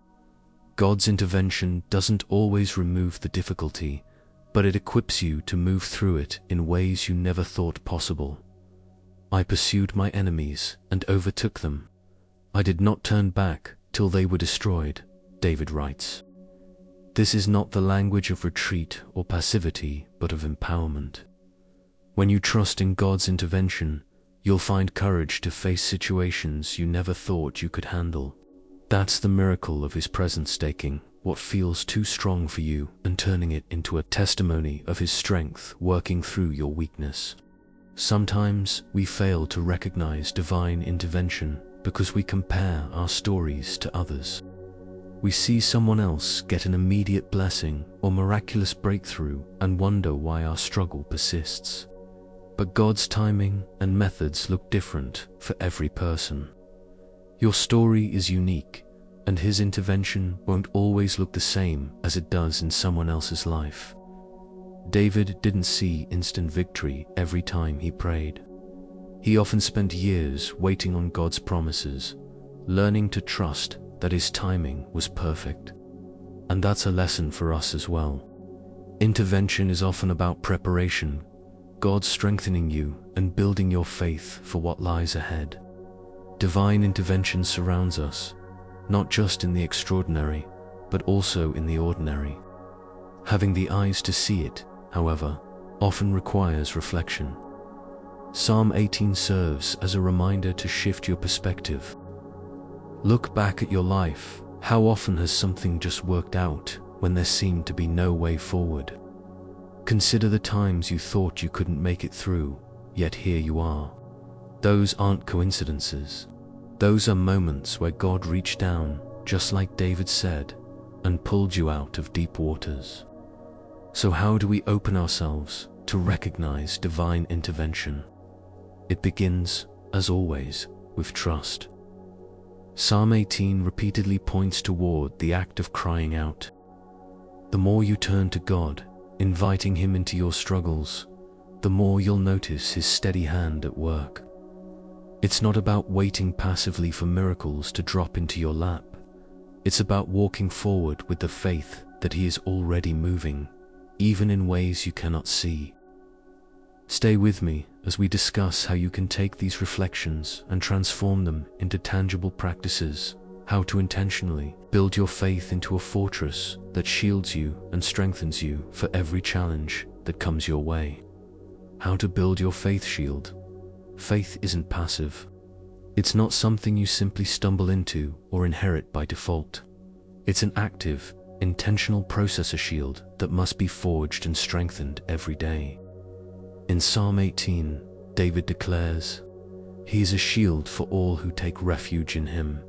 God's intervention doesn't always remove the difficulty, but it equips you to move through it in ways you never thought possible. "I pursued my enemies and overtook them. I did not turn back till they were destroyed," David writes. This is not the language of retreat or passivity, but of empowerment. When you trust in God's intervention, you'll find courage to face situations you never thought you could handle. That's the miracle of His presence, taking what feels too strong for you and turning it into a testimony of His strength working through your weakness. Sometimes we fail to recognize divine intervention because we compare our stories to others. We see someone else get an immediate blessing or miraculous breakthrough and wonder why our struggle persists. But God's timing and methods look different for every person. Your story is unique, and His intervention won't always look the same as it does in someone else's life. David didn't see instant victory every time he prayed. He often spent years waiting on God's promises, learning to trust that His timing was perfect. And that's a lesson for us as well. Intervention is often about preparation, God strengthening you and building your faith for what lies ahead. Divine intervention surrounds us, not just in the extraordinary, but also in the ordinary. Having the eyes to see it, however, often requires reflection. Psalm 18 serves as a reminder to shift your perspective. Look back at your life. How often has something just worked out when there seemed to be no way forward? Consider the times you thought you couldn't make it through, yet here you are. Those aren't coincidences. Those are moments where God reached down, just like David said, and pulled you out of deep waters. So how do we open ourselves to recognize divine intervention? It begins, as always, with trust. Psalm 18 repeatedly points toward the act of crying out. The more you turn to God, inviting Him into your struggles, the more you'll notice His steady hand at work. It's not about waiting passively for miracles to drop into your lap. It's about walking forward with the faith that He is already moving, even in ways you cannot see. Stay with me as we discuss how you can take these reflections and transform them into tangible practices, how to intentionally build your faith into a fortress that shields you and strengthens you for every challenge that comes your way. How to build your faith shield. Faith isn't passive. It's not something you simply stumble into or inherit by default. It's an active, intentional processor shield that must be forged and strengthened every day. In Psalm 18, David declares, He is a shield for all who take refuge in Him,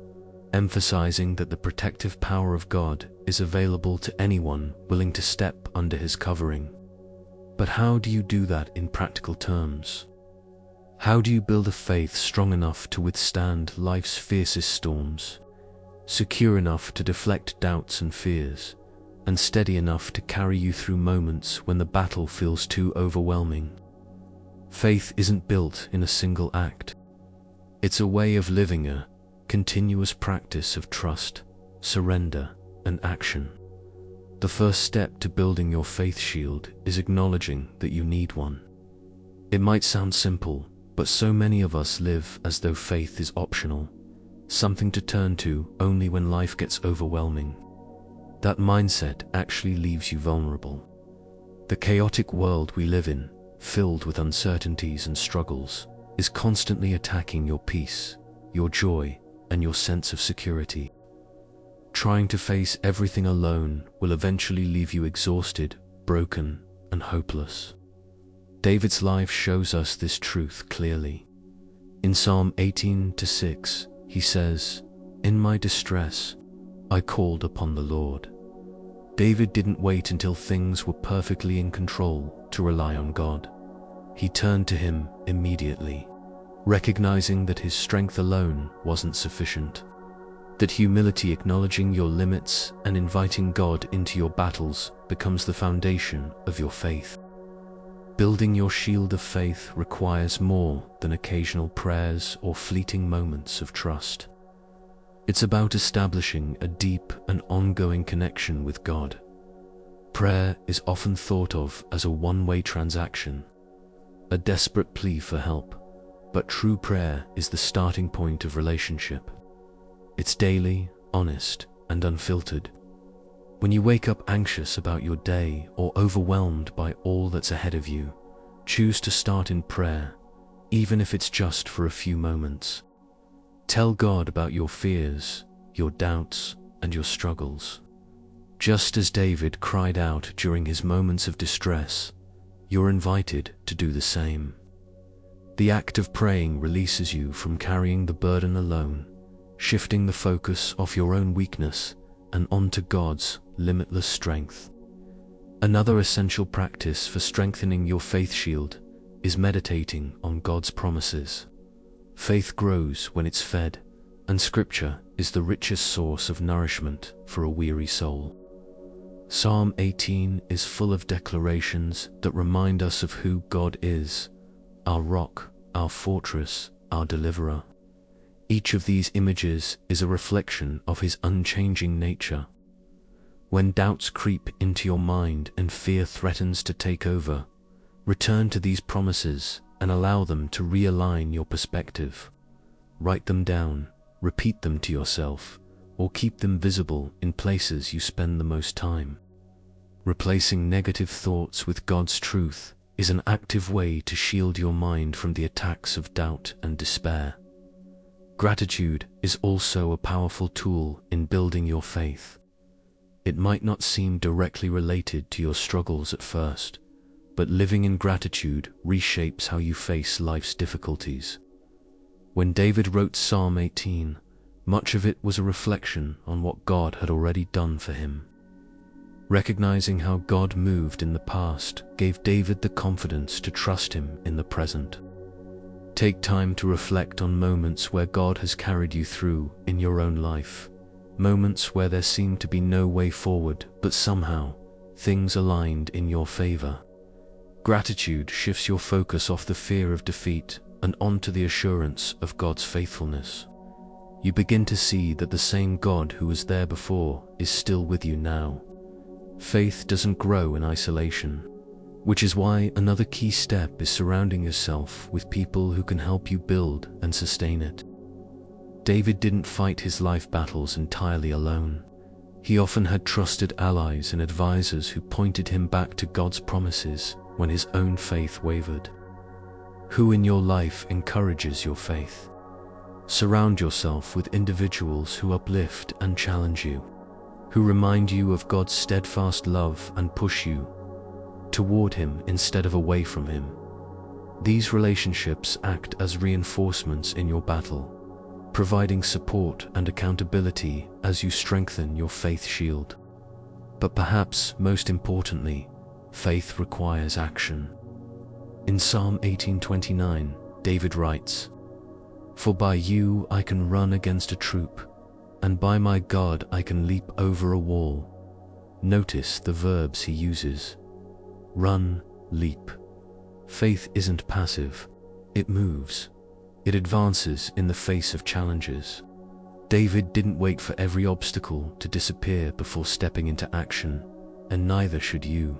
emphasizing that the protective power of God is available to anyone willing to step under His covering. But how do you do that in practical terms? How do you build a faith strong enough to withstand life's fiercest storms, secure enough to deflect doubts and fears, and steady enough to carry you through moments when the battle feels too overwhelming? Faith isn't built in a single act. It's a way of living, a continuous practice of trust, surrender, and action. The first step to building your faith shield is acknowledging that you need one. It might sound simple, but so many of us live as though faith is optional, something to turn to only when life gets overwhelming. That mindset actually leaves you vulnerable. The chaotic world we live in, filled with uncertainties and struggles, is constantly attacking your peace, your joy, and your sense of security. Trying to face everything alone will eventually leave you exhausted, broken, and hopeless. David's life shows us this truth clearly. In Psalm 18:6, he says, "In my distress, I called upon the Lord." David didn't wait until things were perfectly in control to rely on God. He turned to Him immediately, recognizing that his strength alone wasn't sufficient. That humility, acknowledging your limits and inviting God into your battles, becomes the foundation of your faith. Building your shield of faith requires more than occasional prayers or fleeting moments of trust. It's about establishing a deep and ongoing connection with God. Prayer is often thought of as a one-way transaction, a desperate plea for help, but true prayer is the starting point of relationship. It's daily, honest, and unfiltered. When you wake up anxious about your day or overwhelmed by all that's ahead of you, choose to start in prayer, even if it's just for a few moments. Tell God about your fears, your doubts, and your struggles. Just as David cried out during his moments of distress, you're invited to do the same. The act of praying releases you from carrying the burden alone, shifting the focus off your own weakness and onto God's limitless strength. Another essential practice for strengthening your faith shield is meditating on God's promises. Faith grows when it's fed, and Scripture is the richest source of nourishment for a weary soul. Psalm 18 is full of declarations that remind us of who God is, our rock, our fortress, our deliverer. Each of these images is a reflection of His unchanging nature. When doubts creep into your mind and fear threatens to take over, return to these promises and allow them to realign your perspective. Write them down, repeat them to yourself, or keep them visible in places you spend the most time. Replacing negative thoughts with God's truth is an active way to shield your mind from the attacks of doubt and despair. Gratitude is also a powerful tool in building your faith. It might not seem directly related to your struggles at first, but living in gratitude reshapes how you face life's difficulties. When David wrote Psalm 18, much of it was a reflection on what God had already done for him. Recognizing how God moved in the past gave David the confidence to trust Him in the present. Take time to reflect on moments where God has carried you through in your own life, moments where there seemed to be no way forward, but somehow things aligned in your favor. Gratitude shifts your focus off the fear of defeat and onto the assurance of God's faithfulness. You begin to see that the same God who was there before is still with you now. Faith doesn't grow in isolation, which is why another key step is surrounding yourself with people who can help you build and sustain it. David didn't fight his life battles entirely alone. He often had trusted allies and advisors who pointed him back to God's promises when his own faith wavered. Who in your life encourages your faith? Surround yourself with individuals who uplift and challenge you, who remind you of God's steadfast love and push you toward Him instead of away from Him. These relationships act as reinforcements in your battle, providing support and accountability as you strengthen your faith shield. But perhaps most importantly, faith requires action. In Psalm 18:29, David writes, "For by you I can run against a troop, and by my God I can leap over a wall." Notice the verbs he uses. Run, leap. Faith isn't passive, it moves. It advances in the face of challenges. David didn't wait for every obstacle to disappear before stepping into action, and neither should you.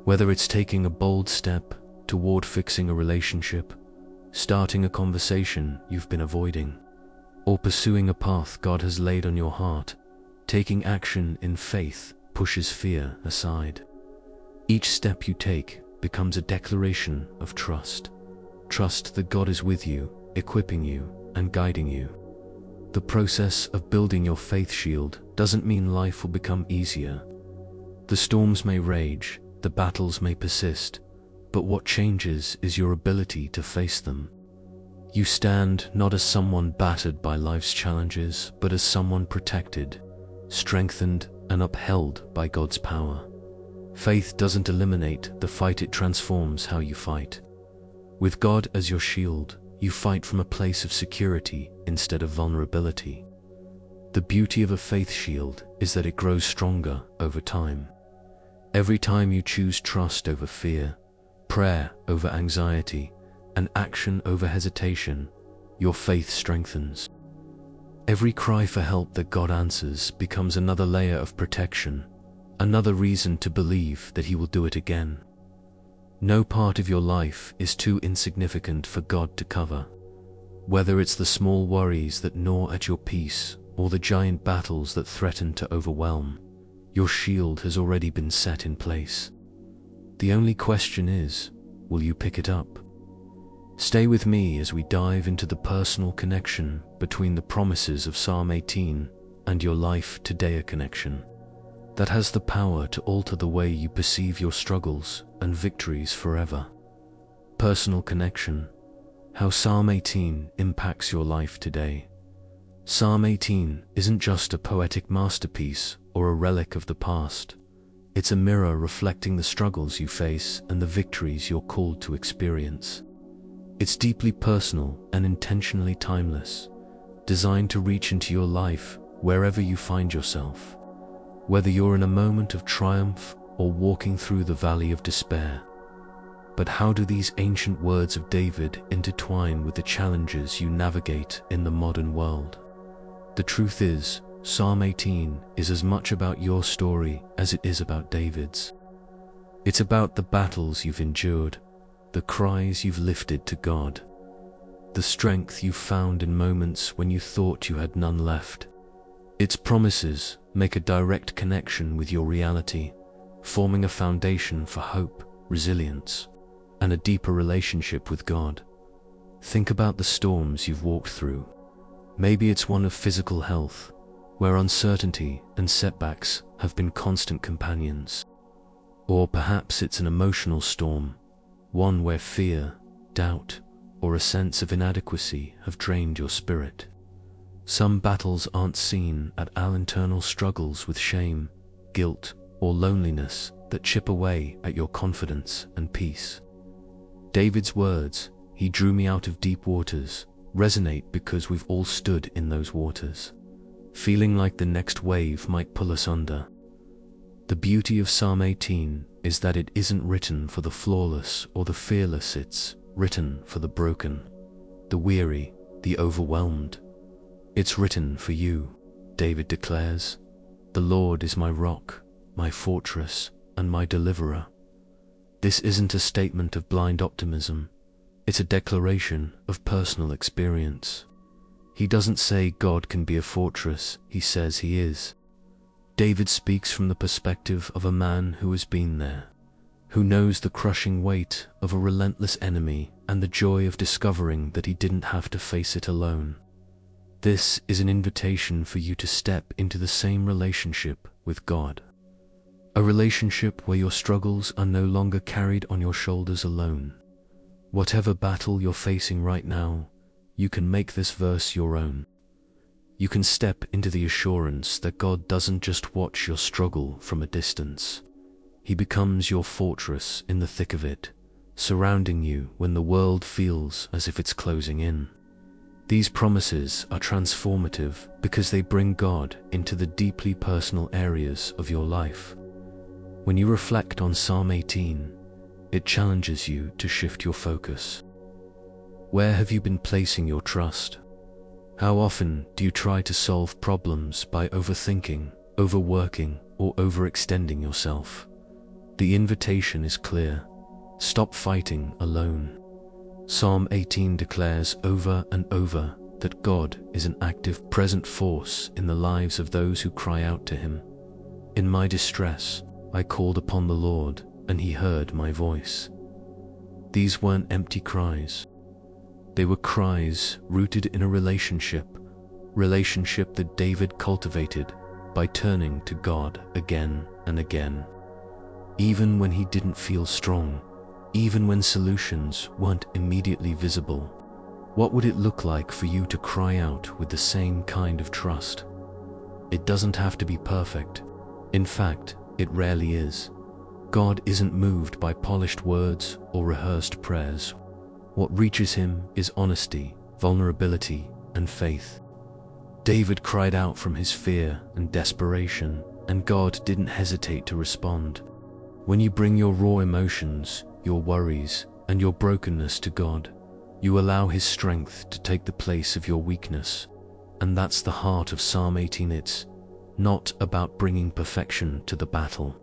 Whether it's taking a bold step toward fixing a relationship, starting a conversation you've been avoiding, or pursuing a path God has laid on your heart, taking action in faith pushes fear aside. Each step you take becomes a declaration of trust. Trust that God is with you, equipping you, and guiding you. The process of building your faith shield doesn't mean life will become easier. The storms may rage, the battles may persist, but what changes is your ability to face them. You stand not as someone battered by life's challenges, but as someone protected, strengthened, and upheld by God's power. Faith doesn't eliminate the fight, it transforms how you fight. With God as your shield, you fight from a place of security instead of vulnerability. The beauty of a faith shield is that it grows stronger over time. Every time you choose trust over fear, prayer over anxiety, and action over hesitation, your faith strengthens. Every cry for help that God answers becomes another layer of protection, another reason to believe that He will do it again. No part of your life is too insignificant for God to cover. Whether it's the small worries that gnaw at your peace or the giant battles that threaten to overwhelm, your shield has already been set in place. The only question is, will you pick it up? Stay with me as we dive into the personal connection between the promises of Psalm 18 and your life today, a connection that has the power to alter the way you perceive your struggles and victories forever. Personal connection, how Psalm 18 impacts your life today. Psalm 18 isn't just a poetic masterpiece or a relic of the past. It's a mirror reflecting the struggles you face and the victories you're called to experience. It's deeply personal and intentionally timeless, designed to reach into your life wherever you find yourself. Whether you're in a moment of triumph or walking through the valley of despair. But how do these ancient words of David intertwine with the challenges you navigate in the modern world? The truth is, Psalm 18 is as much about your story as it is about David's. It's about the battles you've endured, the cries you've lifted to God, the strength you've found in moments when you thought you had none left. Its promises make a direct connection with your reality, forming a foundation for hope, resilience, and a deeper relationship with God. Think about the storms you've walked through. Maybe it's one of physical health, where uncertainty and setbacks have been constant companions. Or perhaps it's an emotional storm, one where fear, doubt, or a sense of inadequacy have drained your spirit. Some battles aren't seen at our internal struggles with shame, guilt, or loneliness that chip away at your confidence and peace. David's words, "He drew me out of deep waters," resonate because we've all stood in those waters, feeling like the next wave might pull us under. The beauty of Psalm 18 is that it isn't written for the flawless or the fearless, it's written for the broken, the weary, the overwhelmed. It's written for you, David declares. "The Lord is my rock, my fortress, and my deliverer." This isn't a statement of blind optimism. It's a declaration of personal experience. He doesn't say God can be a fortress, he says he is. David speaks from the perspective of a man who has been there, who knows the crushing weight of a relentless enemy and the joy of discovering that he didn't have to face it alone. This is an invitation for you to step into the same relationship with God. A relationship where your struggles are no longer carried on your shoulders alone. Whatever battle you're facing right now, you can make this verse your own. You can step into the assurance that God doesn't just watch your struggle from a distance. He becomes your fortress in the thick of it, surrounding you when the world feels as if it's closing in. These promises are transformative because they bring God into the deeply personal areas of your life. When you reflect on Psalm 18, it challenges you to shift your focus. Where have you been placing your trust? How often do you try to solve problems by overthinking, overworking, or overextending yourself? The invitation is clear. Stop fighting alone. Psalm 18 declares over and over that God is an active, present force in the lives of those who cry out to Him. "In my distress, I called upon the Lord, and He heard my voice." These weren't empty cries. They were cries rooted in a relationship that David cultivated by turning to God again and again. Even when he didn't feel strong, even when solutions weren't immediately visible. What would it look like for you to cry out with the same kind of trust? It doesn't have to be perfect. In fact, it rarely is. God isn't moved by polished words or rehearsed prayers. What reaches Him is honesty, vulnerability, and faith. David cried out from his fear and desperation, and God didn't hesitate to respond. When you bring your raw emotions, your worries, and your brokenness to God, you allow His strength to take the place of your weakness. And that's the heart of Psalm 18. It's not about bringing perfection to the battle.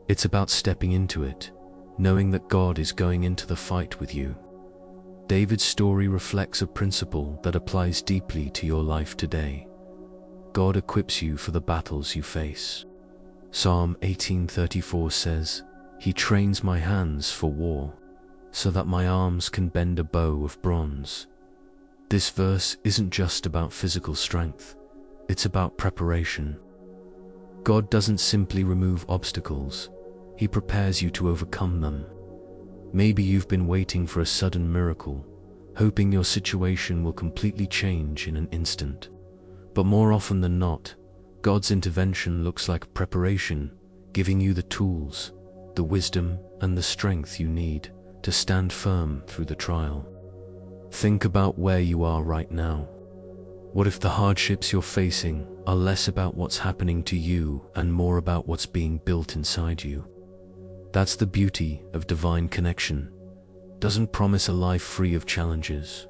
It's about stepping into it, knowing that God is going into the fight with you. David's story reflects a principle that applies deeply to your life today. God equips you for the battles you face. Psalm 18:34 says, "He trains my hands for war." so that my arms can bend a bow of bronze. This verse isn't just about physical strength, it's about preparation. God doesn't simply remove obstacles, He prepares you to overcome them. Maybe you've been waiting for a sudden miracle, hoping your situation will completely change in an instant. But more often than not, God's intervention looks like preparation, giving you the tools, the wisdom, and the strength you need to stand firm through the trial. Think about where you are right now. What if the hardships you're facing are less about what's happening to you and more about what's being built inside you? That's the beauty of divine connection. It doesn't promise a life free of challenges.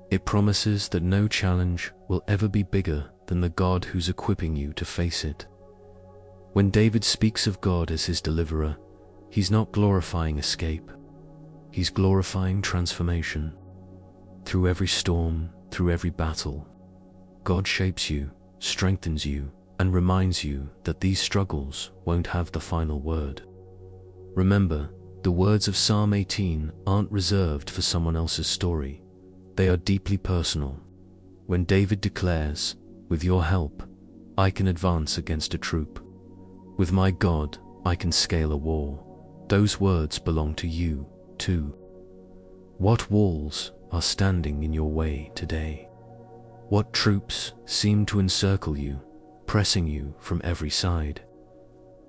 It promises that no challenge will ever be bigger than the God who's equipping you to face it. When David speaks of God as his deliverer, he's not glorifying escape. He's glorifying transformation. Through every storm, through every battle, God shapes you, strengthens you, and reminds you that these struggles won't have the final word. Remember, the words of Psalm 18 aren't reserved for someone else's story. They are deeply personal. When David declares, "With your help, I can advance against a troop. With my God, I can scale a wall," those words belong to you, too. What walls are standing in your way today? What troops seem to encircle you, pressing you from every side?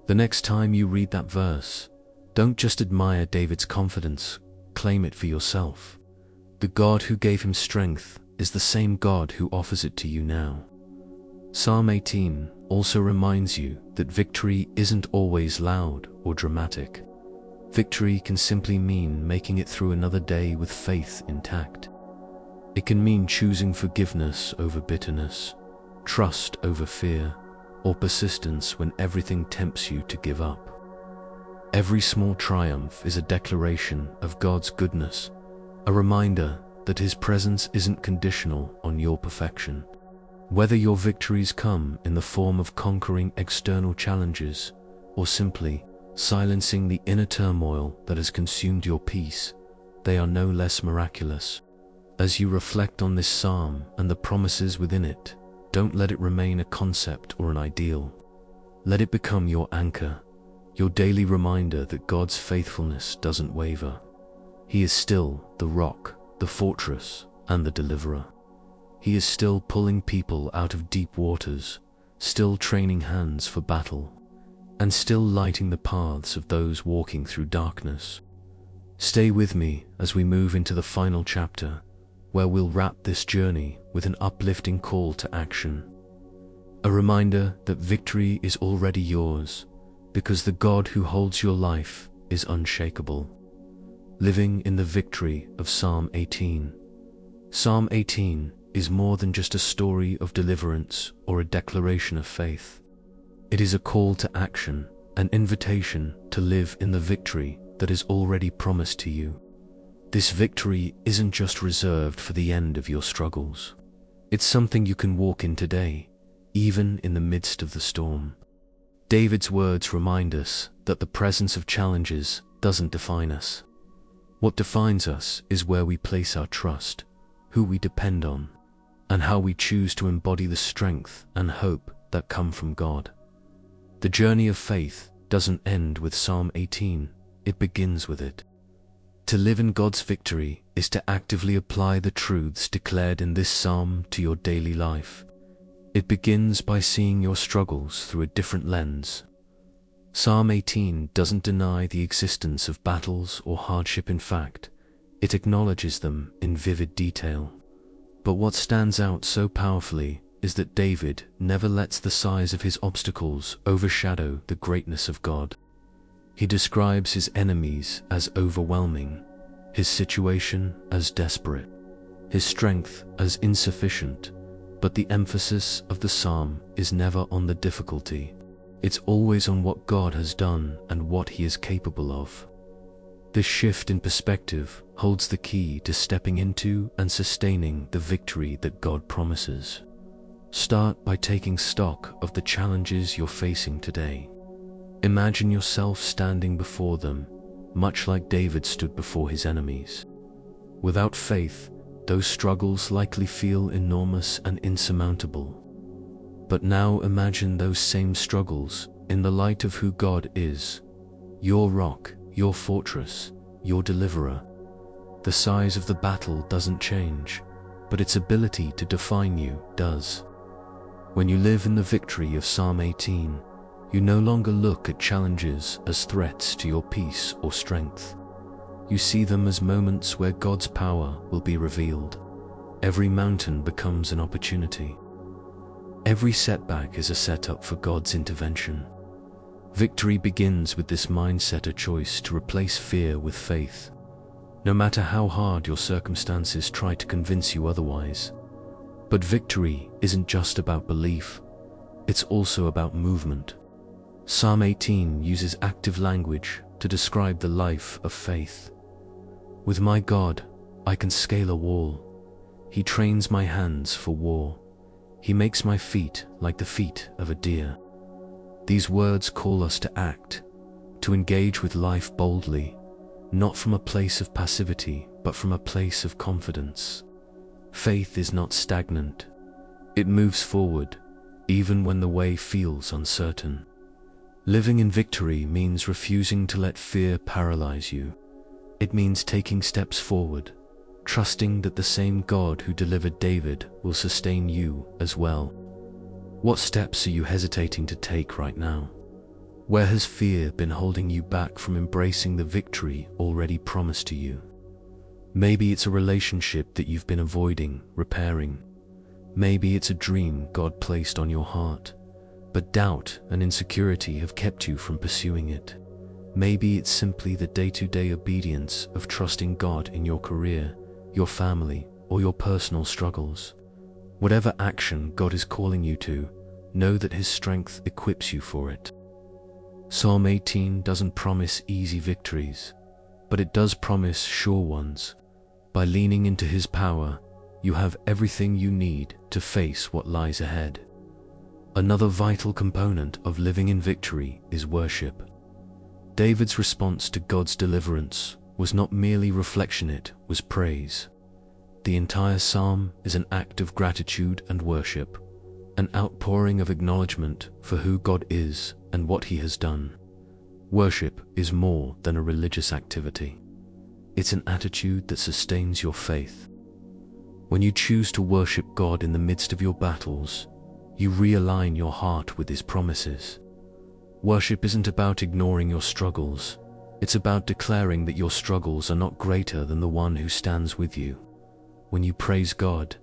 The next time you read that verse, don't just admire David's confidence, claim it for yourself. The God who gave him strength is the same God who offers it to you now. Psalm 18 also reminds you that victory isn't always loud or dramatic. Victory can simply mean making it through another day with faith intact. It can mean choosing forgiveness over bitterness, trust over fear, or persistence when everything tempts you to give up. Every small triumph is a declaration of God's goodness, a reminder that His presence isn't conditional on your perfection. Whether your victories come in the form of conquering external challenges or simply silencing the inner turmoil that has consumed your peace, they are no less miraculous. As you reflect on this psalm and the promises within it, don't let it remain a concept or an ideal. Let it become your anchor, your daily reminder that God's faithfulness doesn't waver. He is still the rock, the fortress, and the deliverer. He is still pulling people out of deep waters, still training hands for battle, and still lighting the paths of those walking through darkness. Stay with me as we move into the final chapter, where we'll wrap this journey with an uplifting call to action. A reminder that victory is already yours, because the God who holds your life is unshakable. Living in the victory of Psalm 18. Psalm 18 is more than just a story of deliverance or a declaration of faith. It is a call to action, an invitation to live in the victory that is already promised to you. This victory isn't just reserved for the end of your struggles. It's something you can walk in today, even in the midst of the storm. David's words remind us that the presence of challenges doesn't define us. What defines us is where we place our trust, who we depend on, and how we choose to embody the strength and hope that come from God. The journey of faith doesn't end with Psalm 18, it begins with it. To live in God's victory is to actively apply the truths declared in this psalm to your daily life. It begins by seeing your struggles through a different lens. Psalm 18 doesn't deny the existence of battles or hardship. In fact, it acknowledges them in vivid detail. But what stands out so powerfully is that David never lets the size of his obstacles overshadow the greatness of God. He describes his enemies as overwhelming, his situation as desperate, his strength as insufficient, but the emphasis of the psalm is never on the difficulty. It's always on what God has done and what He is capable of. This shift in perspective holds the key to stepping into and sustaining the victory that God promises. Start by taking stock of the challenges you're facing today. Imagine yourself standing before them, much like David stood before his enemies. Without faith, those struggles likely feel enormous and insurmountable. But now imagine those same struggles in the light of who God is, your rock, your fortress, your deliverer. The size of the battle doesn't change, but its ability to define you does. When you live in the victory of Psalm 18, you no longer look at challenges as threats to your peace or strength. You see them as moments where God's power will be revealed. Every mountain becomes an opportunity. Every setback is a setup for God's intervention. Victory begins with this mindset, a choice to replace fear with faith. No matter how hard your circumstances try to convince you otherwise. But victory isn't just about belief, it's also about movement. Psalm 18 uses active language to describe the life of faith. With my God, I can scale a wall. He trains my hands for war. He makes my feet like the feet of a deer. These words call us to act, to engage with life boldly, not from a place of passivity, but from a place of confidence. Faith is not stagnant. It moves forward, even when the way feels uncertain. Living in victory means refusing to let fear paralyze you. It means taking steps forward, trusting that the same God who delivered David will sustain you as well. What steps are you hesitating to take right now? Where has fear been holding you back from embracing the victory already promised to you? Maybe it's a relationship that you've been avoiding, repairing. Maybe it's a dream God placed on your heart, but doubt and insecurity have kept you from pursuing it. Maybe it's simply the day-to-day obedience of trusting God in your career, your family, or your personal struggles. Whatever action God is calling you to, know that His strength equips you for it. Psalm 18 doesn't promise easy victories, but it does promise sure ones. By leaning into His power, you have everything you need to face what lies ahead. Another vital component of living in victory is worship. David's response to God's deliverance was not merely reflection, it was praise. The entire psalm is an act of gratitude and worship, an outpouring of acknowledgement for who God is and what He has done. Worship is more than a religious activity. It's an attitude that sustains your faith. When you choose to worship God in the midst of your battles, you realign your heart with His promises. Worship isn't about ignoring your struggles. It's about declaring that your struggles are not greater than the one who stands with you. When you praise God,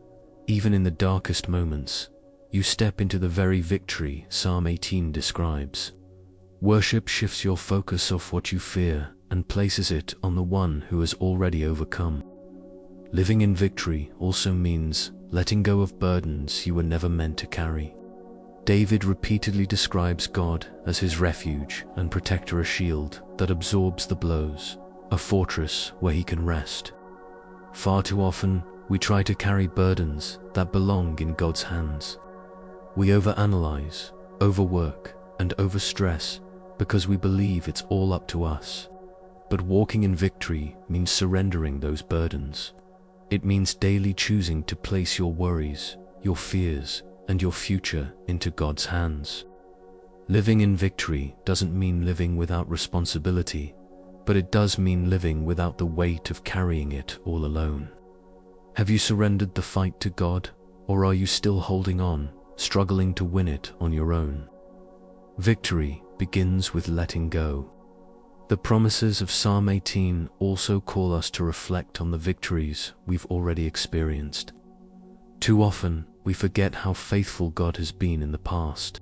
even in the darkest moments, you step into the very victory Psalm 18 describes. Worship shifts your focus off what you fear and places it on the one who has already overcome. Living in victory also means letting go of burdens you were never meant to carry. David repeatedly describes God as his refuge and protector, a shield that absorbs the blows, a fortress where he can rest. Far too often, we try to carry burdens that belong in God's hands. We overanalyze, overwork, and overstress because we believe it's all up to us. But walking in victory means surrendering those burdens. It means daily choosing to place your worries, your fears, and your future into God's hands. Living in victory doesn't mean living without responsibility, but it does mean living without the weight of carrying it all alone. Have you surrendered the fight to God, or are you still holding on, struggling to win it on your own? Victory begins with letting go. The promises of Psalm 18 also call us to reflect on the victories we've already experienced. Too often, we forget how faithful God has been in the past.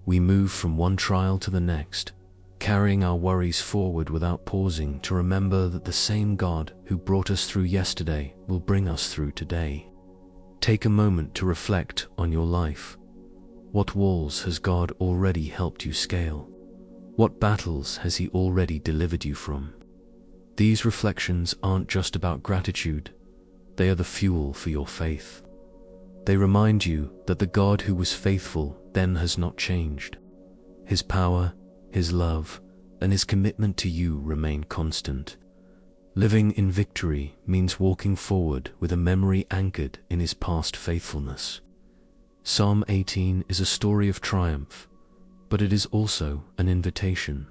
We move from one trial to the next, carrying our worries forward without pausing to remember that the same God who brought us through yesterday will bring us through today. Take a moment to reflect on your life. What walls has God already helped you scale? What battles has He already delivered you from? These reflections aren't just about gratitude, they are the fuel for your faith. They remind you that the God who was faithful then has not changed. His power, His love, and his commitment to you remain constant. Living in victory means walking forward with a memory anchored in his past faithfulness. Psalm 18 is a story of triumph, but it is also an invitation.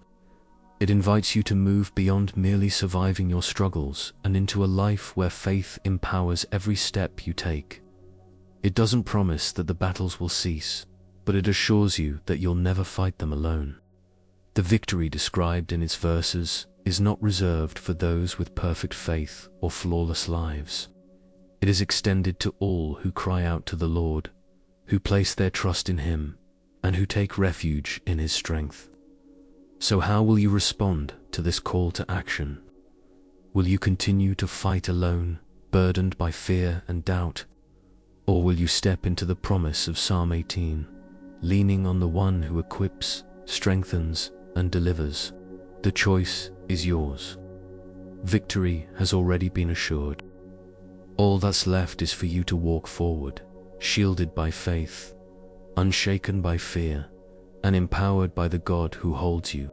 It invites you to move beyond merely surviving your struggles and into a life where faith empowers every step you take. It doesn't promise that the battles will cease, but it assures you that you'll never fight them alone. The victory described in its verses is not reserved for those with perfect faith or flawless lives. It is extended to all who cry out to the Lord, who place their trust in him, and who take refuge in his strength. So how will you respond to this call to action? Will you continue to fight alone, burdened by fear and doubt? Or will you step into the promise of Psalm 18, leaning on the one who equips, strengthens, and delivers? The choice is yours. Victory has already been assured. All that's left is for you to walk forward, shielded by faith, unshaken by fear, and empowered by the God who holds you.